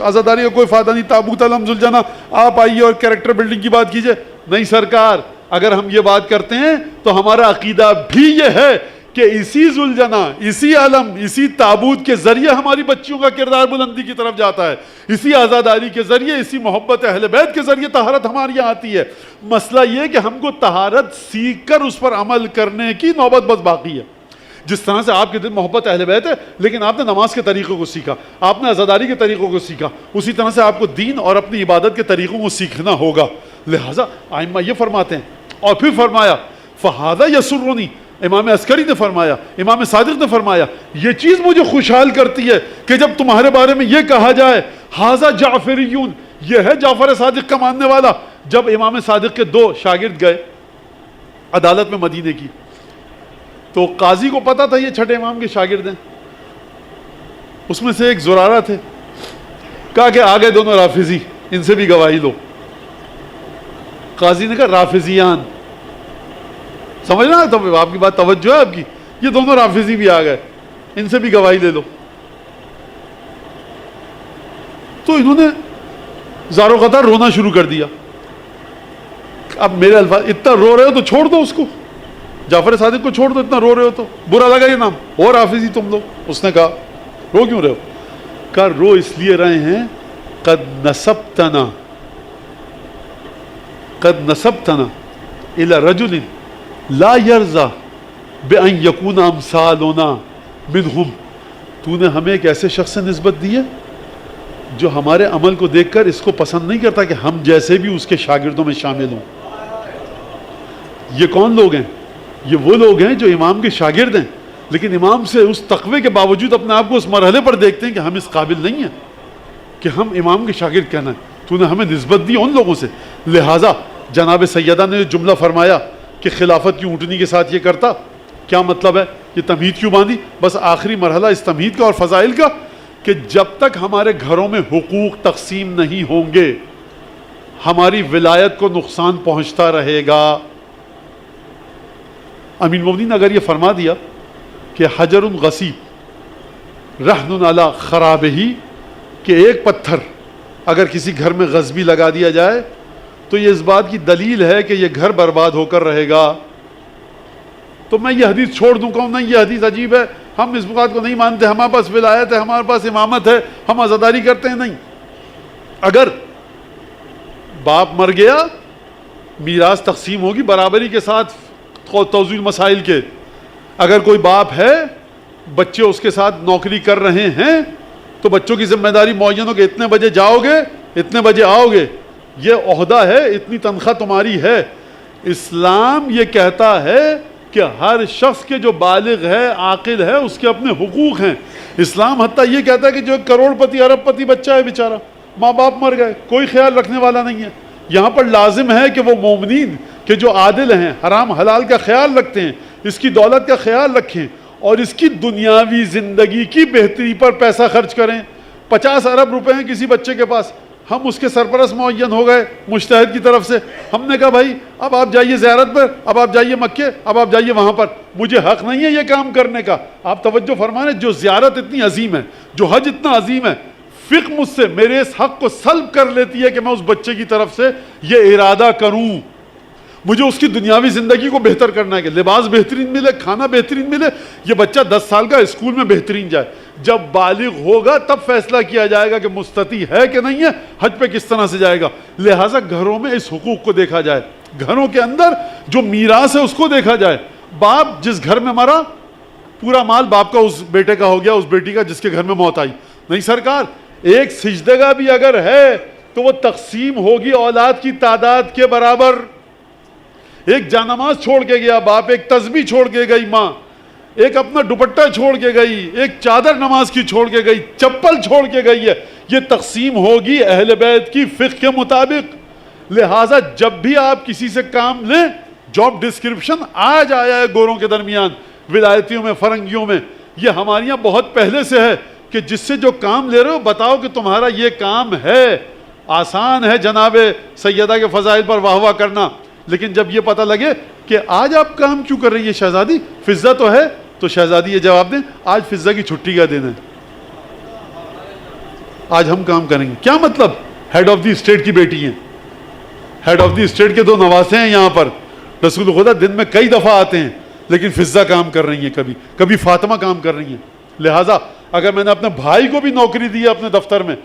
عزاداری کا کوئی فائدہ نہیں, تابوت الحمد الجنہ آپ آئیے اور کریکٹر بلڈنگ کی بات کیجئے. نہیں سرکار, اگر ہم یہ بات کرتے ہیں تو ہمارا عقیدہ بھی یہ ہے کہ اسی ذوالجنہ, اسی علم, اسی تابوت کے ذریعے ہماری بچیوں کا کردار بلندی کی طرف جاتا ہے, اسی عزاداری کے ذریعے, اسی محبت اہل بیت کے ذریعے طہارت ہمارے یہاں آتی ہے. مسئلہ یہ کہ ہم کو طہارت سیکھ کر اس پر عمل کرنے کی نوبت بس باقی ہے. جس طرح سے آپ کے دل محبت اہل بیت ہے لیکن آپ نے نماز کے طریقوں کو سیکھا, آپ نے عزاداری کے طریقوں کو سیکھا, اسی طرح سے آپ کو دین اور اپنی عبادت کے طریقوں کو سیکھنا ہوگا. لہٰذا ائمہ یہ فرماتے ہیں. اور پھر فرمایا فہذا یسرنی, امام عسکری نے فرمایا, امام صادق نے فرمایا, یہ چیز مجھے خوشحال کرتی ہے کہ جب تمہارے بارے میں یہ کہا جائے ھذا جعفریون, یہ ہے جعفر صادق کا ماننے والا. جب امام صادق کے 2 شاگرد گئے عدالت میں مدینے کی, تو قاضی کو پتا تھا یہ چھٹے امام کے شاگرد ہیں. اس میں سے ایک زرارہ تھے, کہا کہ آگے دونوں رافضی, ان سے بھی گواہی لو. قاضی نے کہا رافضیان, سمجھ رہا ہے تو آپ کی بات توجہ ہے آپ کی, یہ دونوں رافضی بھی آ گئے, ان سے بھی گواہی لے لو. تو انہوں نے زارو قطار رونا شروع کر دیا. اب میرے الفاظ, اتنا رو رہے ہو تو چھوڑ دو اس کو, جعفر صادق کو چھوڑ دو, اتنا رو رہے ہو تو برا لگا یہ نام, اور رافضی تم لوگ. اس نے کہا رو کیوں رہے ہو؟ کہا رو اس لیے رہے ہیں قد نسبتنا الى رجل لا یرضا بان یکون امثالنا منہم, تو نے ہمیں ایک ایسے شخص سے نسبت دی ہے جو ہمارے عمل کو دیکھ کر اس کو پسند نہیں کرتا کہ ہم جیسے بھی اس کے شاگردوں میں شامل ہوں. یہ کون لوگ ہیں؟ یہ وہ لوگ ہیں جو امام کے شاگرد ہیں لیکن امام سے اس تقوی کے باوجود اپنے آپ کو اس مرحلے پر دیکھتے ہیں کہ ہم اس قابل نہیں ہیں کہ ہم امام کے شاگرد کہنا ہے. تو نے ہمیں نسبت دی ان لوگوں سے. لہٰذا جناب سیدہ نے جملہ فرمایا کہ خلافت کی اونٹنی کے ساتھ یہ کرتا, کیا مطلب ہے, یہ تمہید کیوں باندھی؟ بس آخری مرحلہ اس تمہید کا اور فضائل کا کہ جب تک ہمارے گھروں میں حقوق تقسیم نہیں ہوں گے ہماری ولایت کو نقصان پہنچتا رہے گا. امین المومنین نے اگر یہ فرما دیا کہ حجر غصیب رہن علی خرابہ, کہ ایک پتھر اگر کسی گھر میں غصبی لگا دیا جائے تو یہ اس بات کی دلیل ہے کہ یہ گھر برباد ہو کر رہے گا, تو میں یہ حدیث چھوڑ دوں, کہوں نہیں یہ حدیث عجیب ہے, ہم اس بات کو نہیں مانتے, ہمارے پاس ولایت ہے, ہمارے پاس امامت ہے, ہم عزاداری کرتے ہیں. نہیں, اگر باپ مر گیا میراث تقسیم ہوگی برابری کے ساتھ توزیع مسائل کے. اگر کوئی باپ ہے بچے اس کے ساتھ نوکری کر رہے ہیں تو بچوں کی ذمہ داری معین ہو کہ اتنے بجے جاؤ گے اتنے بجے آؤ گے, یہ عہدہ ہے, اتنی تنخواہ تمہاری ہے. اسلام یہ کہتا ہے کہ ہر شخص کے جو بالغ ہے عاقل ہے اس کے اپنے حقوق ہیں. اسلام حتیٰ یہ کہتا ہے کہ جو ایک کروڑ پتی ارب پتی بچہ ہے بیچارہ, ماں باپ مر گئے, کوئی خیال رکھنے والا نہیں ہے, یہاں پر لازم ہے کہ وہ مومنین کہ جو عادل ہیں, حرام حلال کا خیال رکھتے ہیں, اس کی دولت کا خیال رکھیں اور اس کی دنیاوی زندگی کی بہتری پر پیسہ خرچ کریں. 50 ارب روپے ہیں کسی بچے کے پاس, ہم اس کے سرپرست معین ہو گئے مجتہد کی طرف سے, ہم نے کہا بھائی اب آپ جائیے زیارت پر, اب آپ جائیے مکے, اب آپ جائیے وہاں پر, مجھے حق نہیں ہے یہ کام کرنے کا. آپ توجہ فرمائیں, جو زیارت اتنی عظیم ہے, جو حج اتنا عظیم ہے, فقہ مجھ سے میرے اس حق کو سلب کر لیتی ہے کہ میں اس بچے کی طرف سے یہ ارادہ کروں, مجھے اس کی دنیاوی زندگی کو بہتر کرنا ہے کہ لباس بہترین ملے, کھانا بہترین ملے, یہ بچہ 10 سال کا اسکول میں بہترین جائے. جب بالغ ہوگا تب فیصلہ کیا جائے گا کہ مستطیع ہے کہ نہیں ہے, حج پہ کس طرح سے جائے گا. لہٰذا گھروں میں اس حقوق کو دیکھا جائے, گھروں کے اندر جو میراث ہے اس کو دیکھا جائے. باپ جس گھر میں مرا پورا مال باپ کا اس بیٹے کا ہو گیا, اس بیٹی کا جس کے گھر میں موت آئی. نہیں سرکار, ایک سجدگاہ بھی اگر ہے تو وہ تقسیم ہوگی اولاد کی تعداد کے برابر. ایک جانماز چھوڑ کے گیا باپ, ایک تسبیح چھوڑ کے گئی ماں, ایک اپنا دوپٹہ چھوڑ کے گئی, ایک چادر نماز کی چھوڑ کے گئی, چپل چھوڑ کے گئی ہے, یہ تقسیم ہوگی اہل بیت کی فقہ کے مطابق. لہٰذا جب بھی آپ کسی سے کام لیں, جاب ڈسکرپشن آج آیا ہے گوروں کے درمیان, ولایتیوں میں, فرنگیوں میں, یہ ہمارے یہاں بہت پہلے سے ہے کہ جس سے جو کام لے رہے ہو بتاؤ کہ تمہارا یہ کام ہے. آسان ہے جناب سیدہ کے فضائل پر واہ واہ کرنا، لیکن جب یہ پتہ لگے کہ آج آپ کام کیوں کر رہی ہے شہزادی، فضہ تو ہے، تو شہزادی یہ جواب دیں آج فضہ کی چھٹی کا دن ہے، آج ہم کام کریں گے. کیا مطلب؟ ہیڈ آف دی اسٹیٹ کی بیٹی ہیں، ہیڈ آف دی اسٹیٹ کے 2 نواسے ہیں یہاں پر. رسول خدا دن میں کئی دفعہ آتے ہیں لیکن فضہ کام کر رہی ہیں، کبھی فاطمہ کام کر رہی ہیں. لہٰذا اگر میں نے اپنے بھائی کو بھی نوکری دی ہے اپنے دفتر میں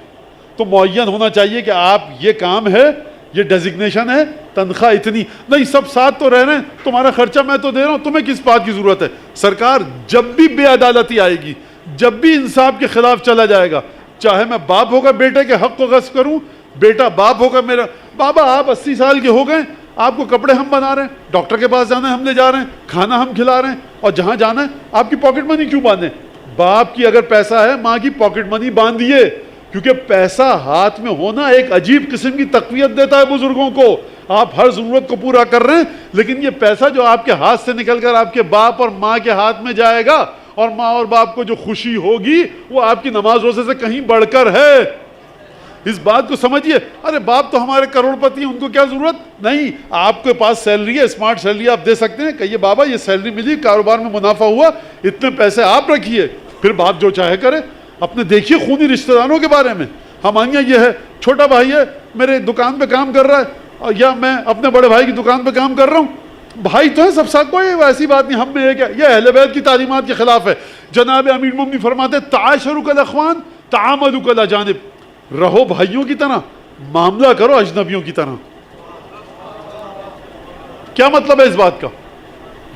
تو معین ہونا چاہیے کہ آپ یہ کام ہے، یہ ڈیزگنیشن ہے، تنخواہ اتنی نہیں. سب ساتھ تو رہ رہے ہیں، تمہارا خرچہ میں تو دے رہا ہوں، تمہیں کس بات کی ضرورت ہے؟ سرکار جب بھی بے عدالتی آئے گی، جب بھی انصاف کے خلاف چلا جائے گا، چاہے میں باپ ہوگا بیٹے کے حق کو غصب کروں، بیٹا باپ ہوگا میرا، بابا آپ 80 سال کے ہو گئے، آپ کو کپڑے ہم بنا رہے ہیں، ڈاکٹر کے پاس جانا ہے ہم لے جا رہے ہیں، کھانا ہم کھلا رہے ہیں، اور جہاں جانا ہے آپ کی پاکٹ منی کیوں باندھیں؟ باپ کی اگر پیسہ ہے ماں کی پاکٹ منی باندھیے، کیونکہ پیسہ ہاتھ میں ہونا ایک عجیب قسم کی تقویت دیتا ہے بزرگوں کو. آپ ہر ضرورت کو پورا کر رہے ہیں لیکن یہ پیسہ جو آپ کے ہاتھ سے نکل کر آپ کے باپ اور ماں کے ہاتھ میں جائے گا، اور ماں اور باپ کو جو خوشی ہوگی وہ آپ کی نماز روزے سے کہیں بڑھ کر ہے. اس بات کو سمجھیے. ارے باپ تو ہمارے کروڑ پتی ہیں، ان کو کیا ضرورت نہیں. آپ کے پاس سیلری ہے، اسمارٹ سیلری آپ دے سکتے ہیں. کہیے بابا یہ سیلری ملی، کاروبار میں منافع ہوا، اتنے پیسے آپ رکھیے، پھر باپ جو چاہے کرے. اپنے دیکھیے خونی رشتہ داروں کے بارے میں ہمانیاں یہ ہے، چھوٹا بھائی ہے میرے دکان پہ کام کر رہا ہے، یا میں اپنے بڑے بھائی کی دکان پہ کام کر رہا ہوں، بھائی تو ہے سب ساتھ، کوئی ایسی بات نہیں. ہم میں یہ اہل بیت کی تعلیمات کے خلاف ہے. جناب امیر المومنین فرماتے تعاشروا کالاخوان تعاملوا کالاجانب، رہو بھائیوں کی طرح، معاملہ کرو اجنبیوں کی طرح. کیا مطلب ہے اس بات کا؟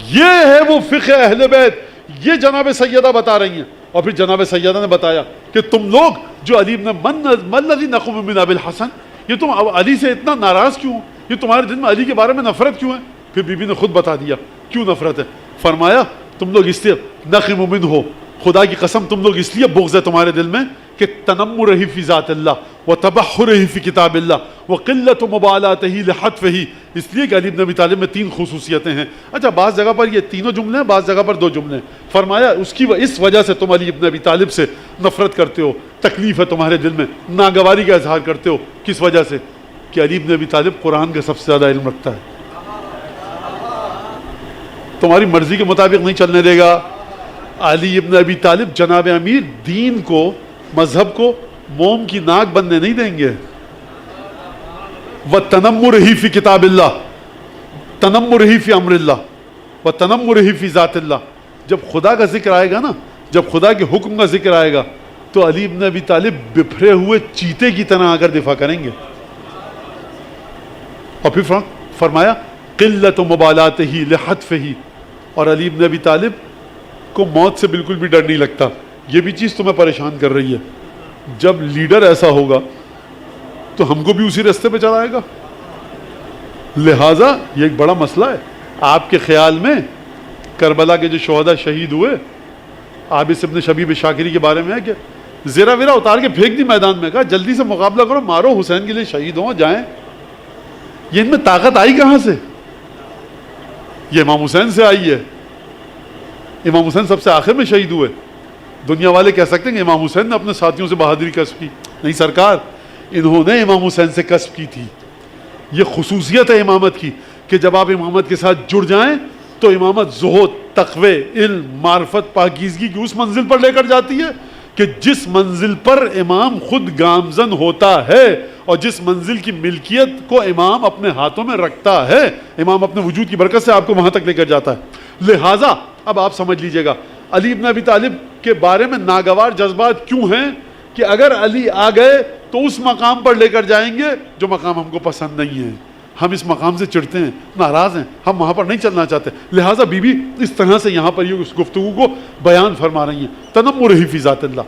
یہ ہے وہ فقہ اہل بیت، یہ جناب سیدہ بتا رہی ہیں. اور پھر جناب سیدہ نے بتایا کہ تم لوگ جو علی ابن من الذی نقم من ابی الحسن، یہ تم علی سے اتنا ناراض کیوں ہو؟ یہ تمہارے دل میں علی کے بارے میں نفرت کیوں ہے؟ پھر بی بی نے خود بتا دیا کیوں نفرت ہے. فرمایا تم لوگ اس لیے نقم منہ ہو، خدا کی قسم تم لوگ اس لیے بغض ہے تمہارے دل میں کہ تنمرہ فی ذات اللہ و تبحرہ فی کتاب اللہ و قلت مبالاتہ لحتفہ، اس لیے کہ علی بن ابی طالب میں 3 خصوصیتیں ہیں. اچھا بعض جگہ پر یہ تینوں جملے ہیں، بعض جگہ پر 2 جملے ہیں. فرمایا اس وجہ سے تم علی بن ابی طالب سے نفرت کرتے ہو، تکلیف ہے تمہارے دل میں، ناگواری کا اظہار کرتے ہو. کس وجہ سے؟ کہ علی بن ابی طالب قرآن کا سب سے زیادہ علم رکھتا ہے، تمہاری مرضی کے مطابق نہیں چلنے دے گا. علی ابن ابی طالب جناب امیر دین کو، مذہب کو موم کی ناک بننے نہیں دیں گے. وَتَنَمُّرِهِ فِي کتاب اللہ، تنمرہ فی امر اللہ، وَتَنَمُّرِهِ فی ذات اللہ. جب خدا کا ذکر آئے گا نا، جب خدا کے حکم کا ذکر آئے گا تو علی ابن ابی طالب بپھرے ہوئے چیتے کی طرح آ کر دفاع کریں گے. اور پھر فرمایا قلت مبالاتہ لحتفہ، اور علی ابن ابی طالب کو موت سے بالکل بھی ڈر نہیں لگتا. یہ بھی چیز تمہیں پریشان کر رہی ہے. جب لیڈر ایسا ہوگا تو ہم کو بھی اسی راستے پہ چلائے گا. لہٰذا یہ ایک بڑا مسئلہ ہے. آپ کے خیال میں کربلا کے جو شہداء شہید ہوئے، عابس ابن شبیب شاکری کے بارے میں ہے کہ زیرہ ویرہ اتار کے پھینک دی میدان میں، کہا جلدی سے مقابلہ کرو، مارو، حسین کے لیے شہید ہوں جائیں. یہ ان میں طاقت آئی کہاں سے؟ یہ امام حسین سے آئی ہے. امام حسین سب سے آخر میں شہید ہوئے. دنیا والے کہہ سکتے ہیں کہ امام حسین نے اپنے ساتھیوں سے بہادری کسب کی. نہیں سرکار، انہوں نے امام حسین سے کسب کی تھی. یہ خصوصیت ہے امامت کی کہ جب آپ امامت کے ساتھ جڑ جائیں تو امامت زہد، تقوی، علم، معرفت، پاکیزگی کی اس منزل پر لے کر جاتی ہے کہ جس منزل پر امام خود گامزن ہوتا ہے اور جس منزل کی ملکیت کو امام اپنے ہاتھوں میں رکھتا ہے، امام اپنے وجود کی برکت سے آپ کو وہاں تک لے کر جاتا ہے. لہٰذا اب آپ سمجھ لیجئے گا علی ابن ابی طالب کے بارے میں ناگوار جذبات کیوں ہیں کہ اگر علی آ گئے تو اس مقام پر لے کر جائیں گے جو مقام ہم کو پسند نہیں ہے. ہم اس مقام سے چڑھتے ہیں، ناراض ہیں، ہم وہاں پر نہیں چلنا چاہتے. لہٰذا بی بی اس طرح سے یہاں پر یہ اس گفتگو کو بیان فرما رہی ہیں. تنمرہ فی ذات اللہ.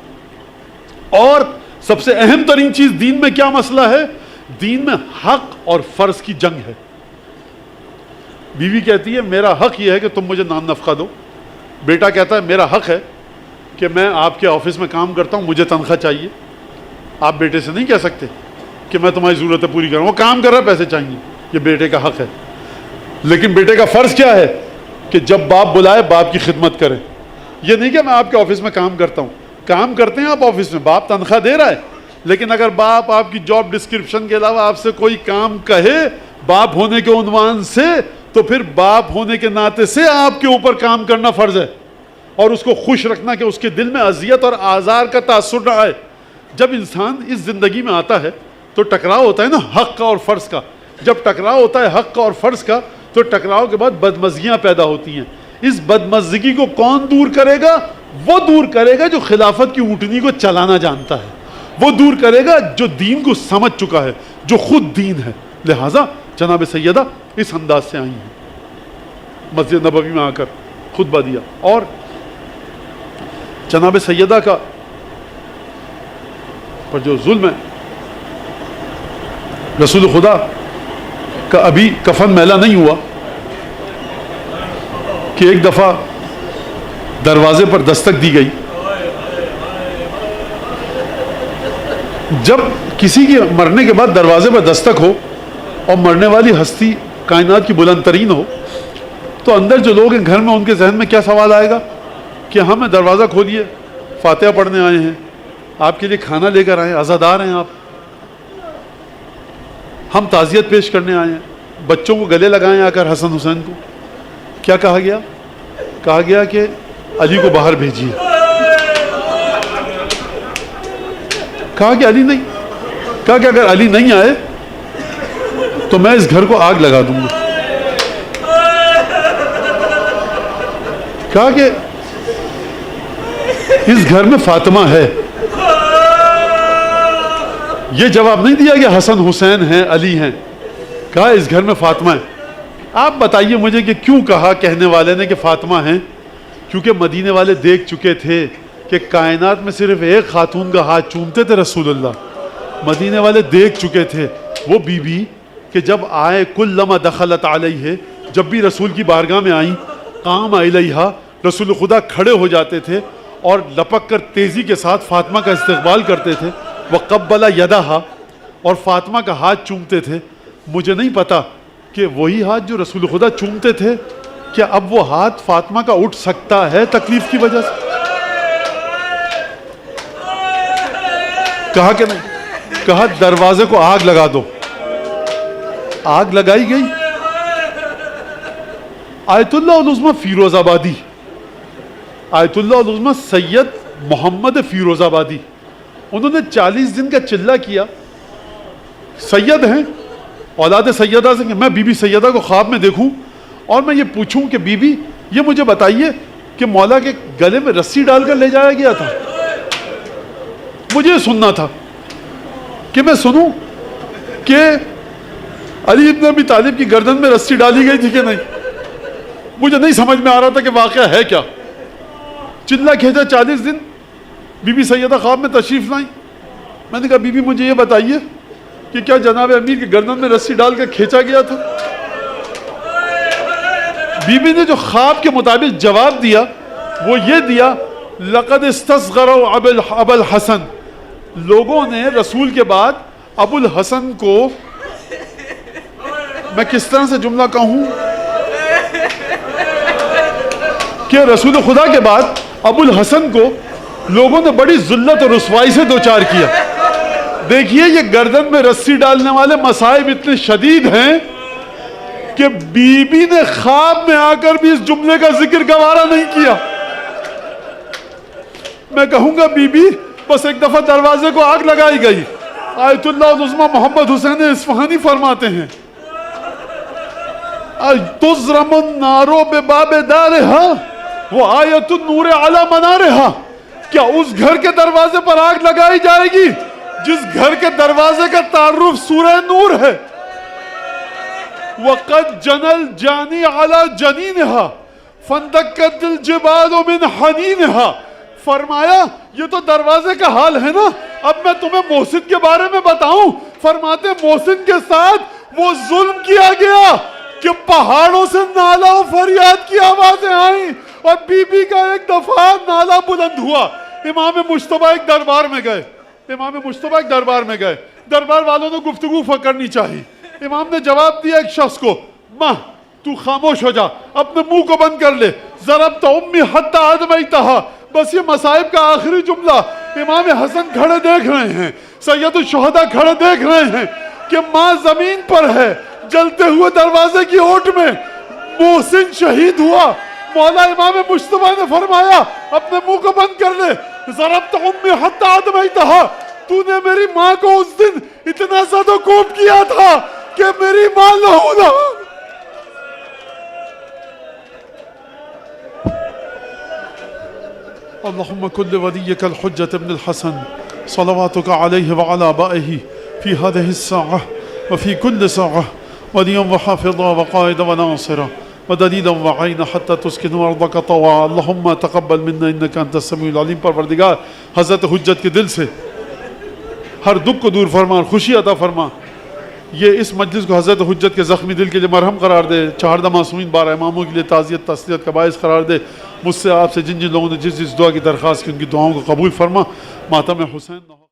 اور سب سے اہم ترین چیز دین میں کیا مسئلہ ہے؟ دین میں حق اور فرض کی جنگ ہے. بیوی کہتی ہے میرا حق یہ ہے کہ تم مجھے نان نفقہ دو. بیٹا کہتا ہے میرا حق ہے کہ میں آپ کے آفس میں کام کرتا ہوں، مجھے تنخواہ چاہیے. آپ بیٹے سے نہیں کہہ سکتے کہ میں تمہاری ضرورتیں پوری کروں، وہ کام کر رہا ہے، پیسے چاہیے. یہ بیٹے کا حق ہے. لیکن بیٹے کا فرض کیا ہے کہ جب باپ بلائے باپ کی خدمت کرے. یہ نہیں کہ میں آپ کے آفس میں کام کرتا ہوں، کام کرتے ہیں آپ آفس میں, باپ تنخواہ دے رہا ہے, لیکن اگر باپ آپ کی جاب ڈسکرپشن کے علاوہ آپ سے کوئی کام کہے باپ ہونے کے عنوان سے, تو پھر باپ ہونے کے ناطے سے آپ کے اوپر کام کرنا فرض ہے, اور اس کو خوش رکھنا کہ اس کے دل میں اذیت اور آزار کا تاثر نہ آئے. جب انسان اس زندگی میں آتا ہے تو ٹکراؤ ہوتا ہے نا حق کا اور فرض کا. جب ٹکراؤ ہوتا ہے حق کا اور فرض کا تو ٹکراؤ کے بعد بدمزگیاں پیدا ہوتی ہیں. اس بدمزگی کو کون دور کرے گا؟ وہ دور کرے گا جو خلافت کی اونٹنی کو چلانا جانتا ہے, وہ دور کرے گا جو دین کو سمجھ چکا ہے, جو خود دین ہے. لہٰذا جناب سیدہ اس انداز سے آئی ہیں, مسجد نبوی میں آ کر خطبہ دیا, اور جناب سیدہ کا پر جو ظلم ہے, رسول خدا کا ابھی کفن میلا نہیں ہوا کہ ایک دفعہ دروازے پر دستک دی گئی. جب کسی کے مرنے کے بعد دروازے پر دستک ہو اور مرنے والی ہستی کائنات کی بلند ترین ہو, تو اندر جو لوگ ہیں گھر میں ان کے ذہن میں کیا سوال آئے گا کہ ہمیں دروازہ کھولیے, فاتحہ پڑھنے آئے ہیں, آپ کے لیے کھانا لے کر آئے ہیں, عزادار ہیں آپ, ہم تعزیت پیش کرنے آئے ہیں, بچوں کو گلے لگائیں آ کر حسن حسین کو. کیا کہا گیا؟ کہا گیا کہ علی کو باہر بھیجیے. کہا کہ علی نہیں, کہا کہ اگر علی نہیں آئے تو میں اس گھر کو آگ لگا دوں گا. کہا کہ اس گھر میں فاطمہ ہے. یہ جواب نہیں دیا کہ حسن حسین ہیں علی ہیں, کہا اس گھر میں فاطمہ ہے. آپ بتائیے مجھے کہ کیوں کہا کہنے والے نے کہ فاطمہ ہیں؟ کیونکہ مدینے والے دیکھ چکے تھے کہ کائنات میں صرف ایک خاتون کا ہاتھ چومتے تھے رسول اللہ. مدینے والے دیکھ چکے تھے وہ بی بی کہ جب آئے کلما دخلت علیہ, جب بھی رسول کی بارگاہ میں آئیں, قام الیہا, رسول خدا کھڑے ہو جاتے تھے اور لپک کر تیزی کے ساتھ فاطمہ کا استقبال کرتے تھے. وقبل یدہا, اور فاطمہ کا ہاتھ چومتے تھے. مجھے نہیں پتا کہ وہی ہاتھ جو رسول خدا چومتے تھے, کیا اب وہ ہاتھ فاطمہ کا اٹھ سکتا ہے تکلیف کی وجہ سے؟ کہا کہ نہیں, کہا دروازے کو آگ لگا دو. آگ لگائی گئی. آیت اللہ العظمی فیروز آبادی, آیت اللہ العظمی سید محمد فیروز آبادی, انہوں نے 40 دن کا چلہ کیا. سید ہیں, اولاد سیدہ سے, کہ میں بی بی سیدہ کو خواب میں دیکھوں اور میں یہ پوچھوں کہ بی بی یہ مجھے بتائیے کہ مولا کے گلے میں رسی ڈال کر لے جایا گیا تھا. مجھے سننا تھا کہ میں سنوں کہ علی ابن ابی طالب کی گردن میں رسی ڈالی گئی تھی کہ نہیں. مجھے نہیں سمجھ میں آ رہا تھا کہ واقعہ ہے کیا. چلہ کھینچا 40 دن, بی بی سیدہ خواب میں تشریف لائیں. میں نے کہا بی بی مجھے یہ بتائیے کہ کیا جناب امیر کی گردن میں رسی ڈال کر کھینچا گیا تھا؟ بی بی نے جو خواب کے مطابق جواب دیا وہ یہ دیا, لقد استصغروا ابا الحسن, لوگوں نے رسول کے بعد ابو الحسن کو, میں کس طرح سے جملہ کہوں کہ رسول خدا کے بعد ابو الحسن کو لوگوں نے بڑی ذلت اور رسوائی سے دوچار کیا. دیکھیے یہ گردن میں رسی ڈالنے والے مصائب اتنے شدید ہیں کہ بی بی نے خواب میں آ کر بھی اس جملے کا ذکر گوارا نہیں کیا. میں کہوں گا بی بی بس ایک دفعہ دروازے کو آگ لگائی گئی. آیت اللہ العظمی محمد حسین اصفہانی فرماتے ہیں تضرم النار بباب دارہا وآیت النور علی منارہا, کیا اس گھر کے دروازے پر آگ لگائی جائے گی جس گھر کے دروازے کا تعارف سورہ نور ہے. وَقَدْ جَنَى الْجَانِي عَلَى جَنِينِهَا فَانْدَكَّتِ الْجِبَالُ مِنْ حَنِينِهَا. فرمایا یہ تو دروازے کا حال ہے نا, اب میں تمہیں محسن کے بارے میں بتاؤں. فرماتے محسن کے ساتھ وہ ظلم کیا گیا کہ پہاڑوں سے نالا و فریاد کی آوازیں آئیں اور بی بی کا ایک دفعہ نالا بلند ہوا. امام مجتبیٰ ایک دربار میں گئے, امام مجتبیٰ ایک دربار میں گئے, دربار والوں نے گفتگو کرنی چاہیے. امام نے جواب دیا ایک شخص کو, ماں تو خاموش ہو جا, اپنے منہ کو بند کر لے. ضربت امی حتی ادمیتہا, بس یہ مصائب کا آخری جملہ امام حسن کھڑے دیکھ رہے ہیں، سید الشہداء کھڑے دیکھ رہے ہیں کہ ماں زمین پر ہے، جلتے ہوئے دروازے کی اوٹ میں محسن شہید ہوا۔ مولا امام مجتبیٰ نے فرمایا اپنے منہ کو بند کر لے، ضربت امی حتی ادمیتہا، تو نے میری ماں کو اس دن اتنا زد و کوب کیا تھا کہ میری ماں لہو لہو۔ اللهم كن لوليك الحجة ابن الحسن صلواتك عليه وعلى آبائه في هذه الساعة وفي كل ساعة وليا وحافظا وقائدا وناصرا ودليلا وعينا حتى تسكن أرضك طوعا اللهم تقبل منا إنك أنت السميع العليم۔ پروردگار حضرت حجت کے دل سے ہر دکھ کو دور فرما اور خوشی عطا فرما۔ یہ اس مجلس کو حضرت حجت کے زخمی دل کے لیے مرہم قرار دے، 14 معصومین 12 اماموں کے لیے تعزیت تسلیت کا باعث قرار دے۔ مجھ سے آپ سے جن جن لوگوں نے جس جس دعا کی درخواست کی ان کی دعاؤں کو قبول فرما۔ ماتم حسین نہ ہو۔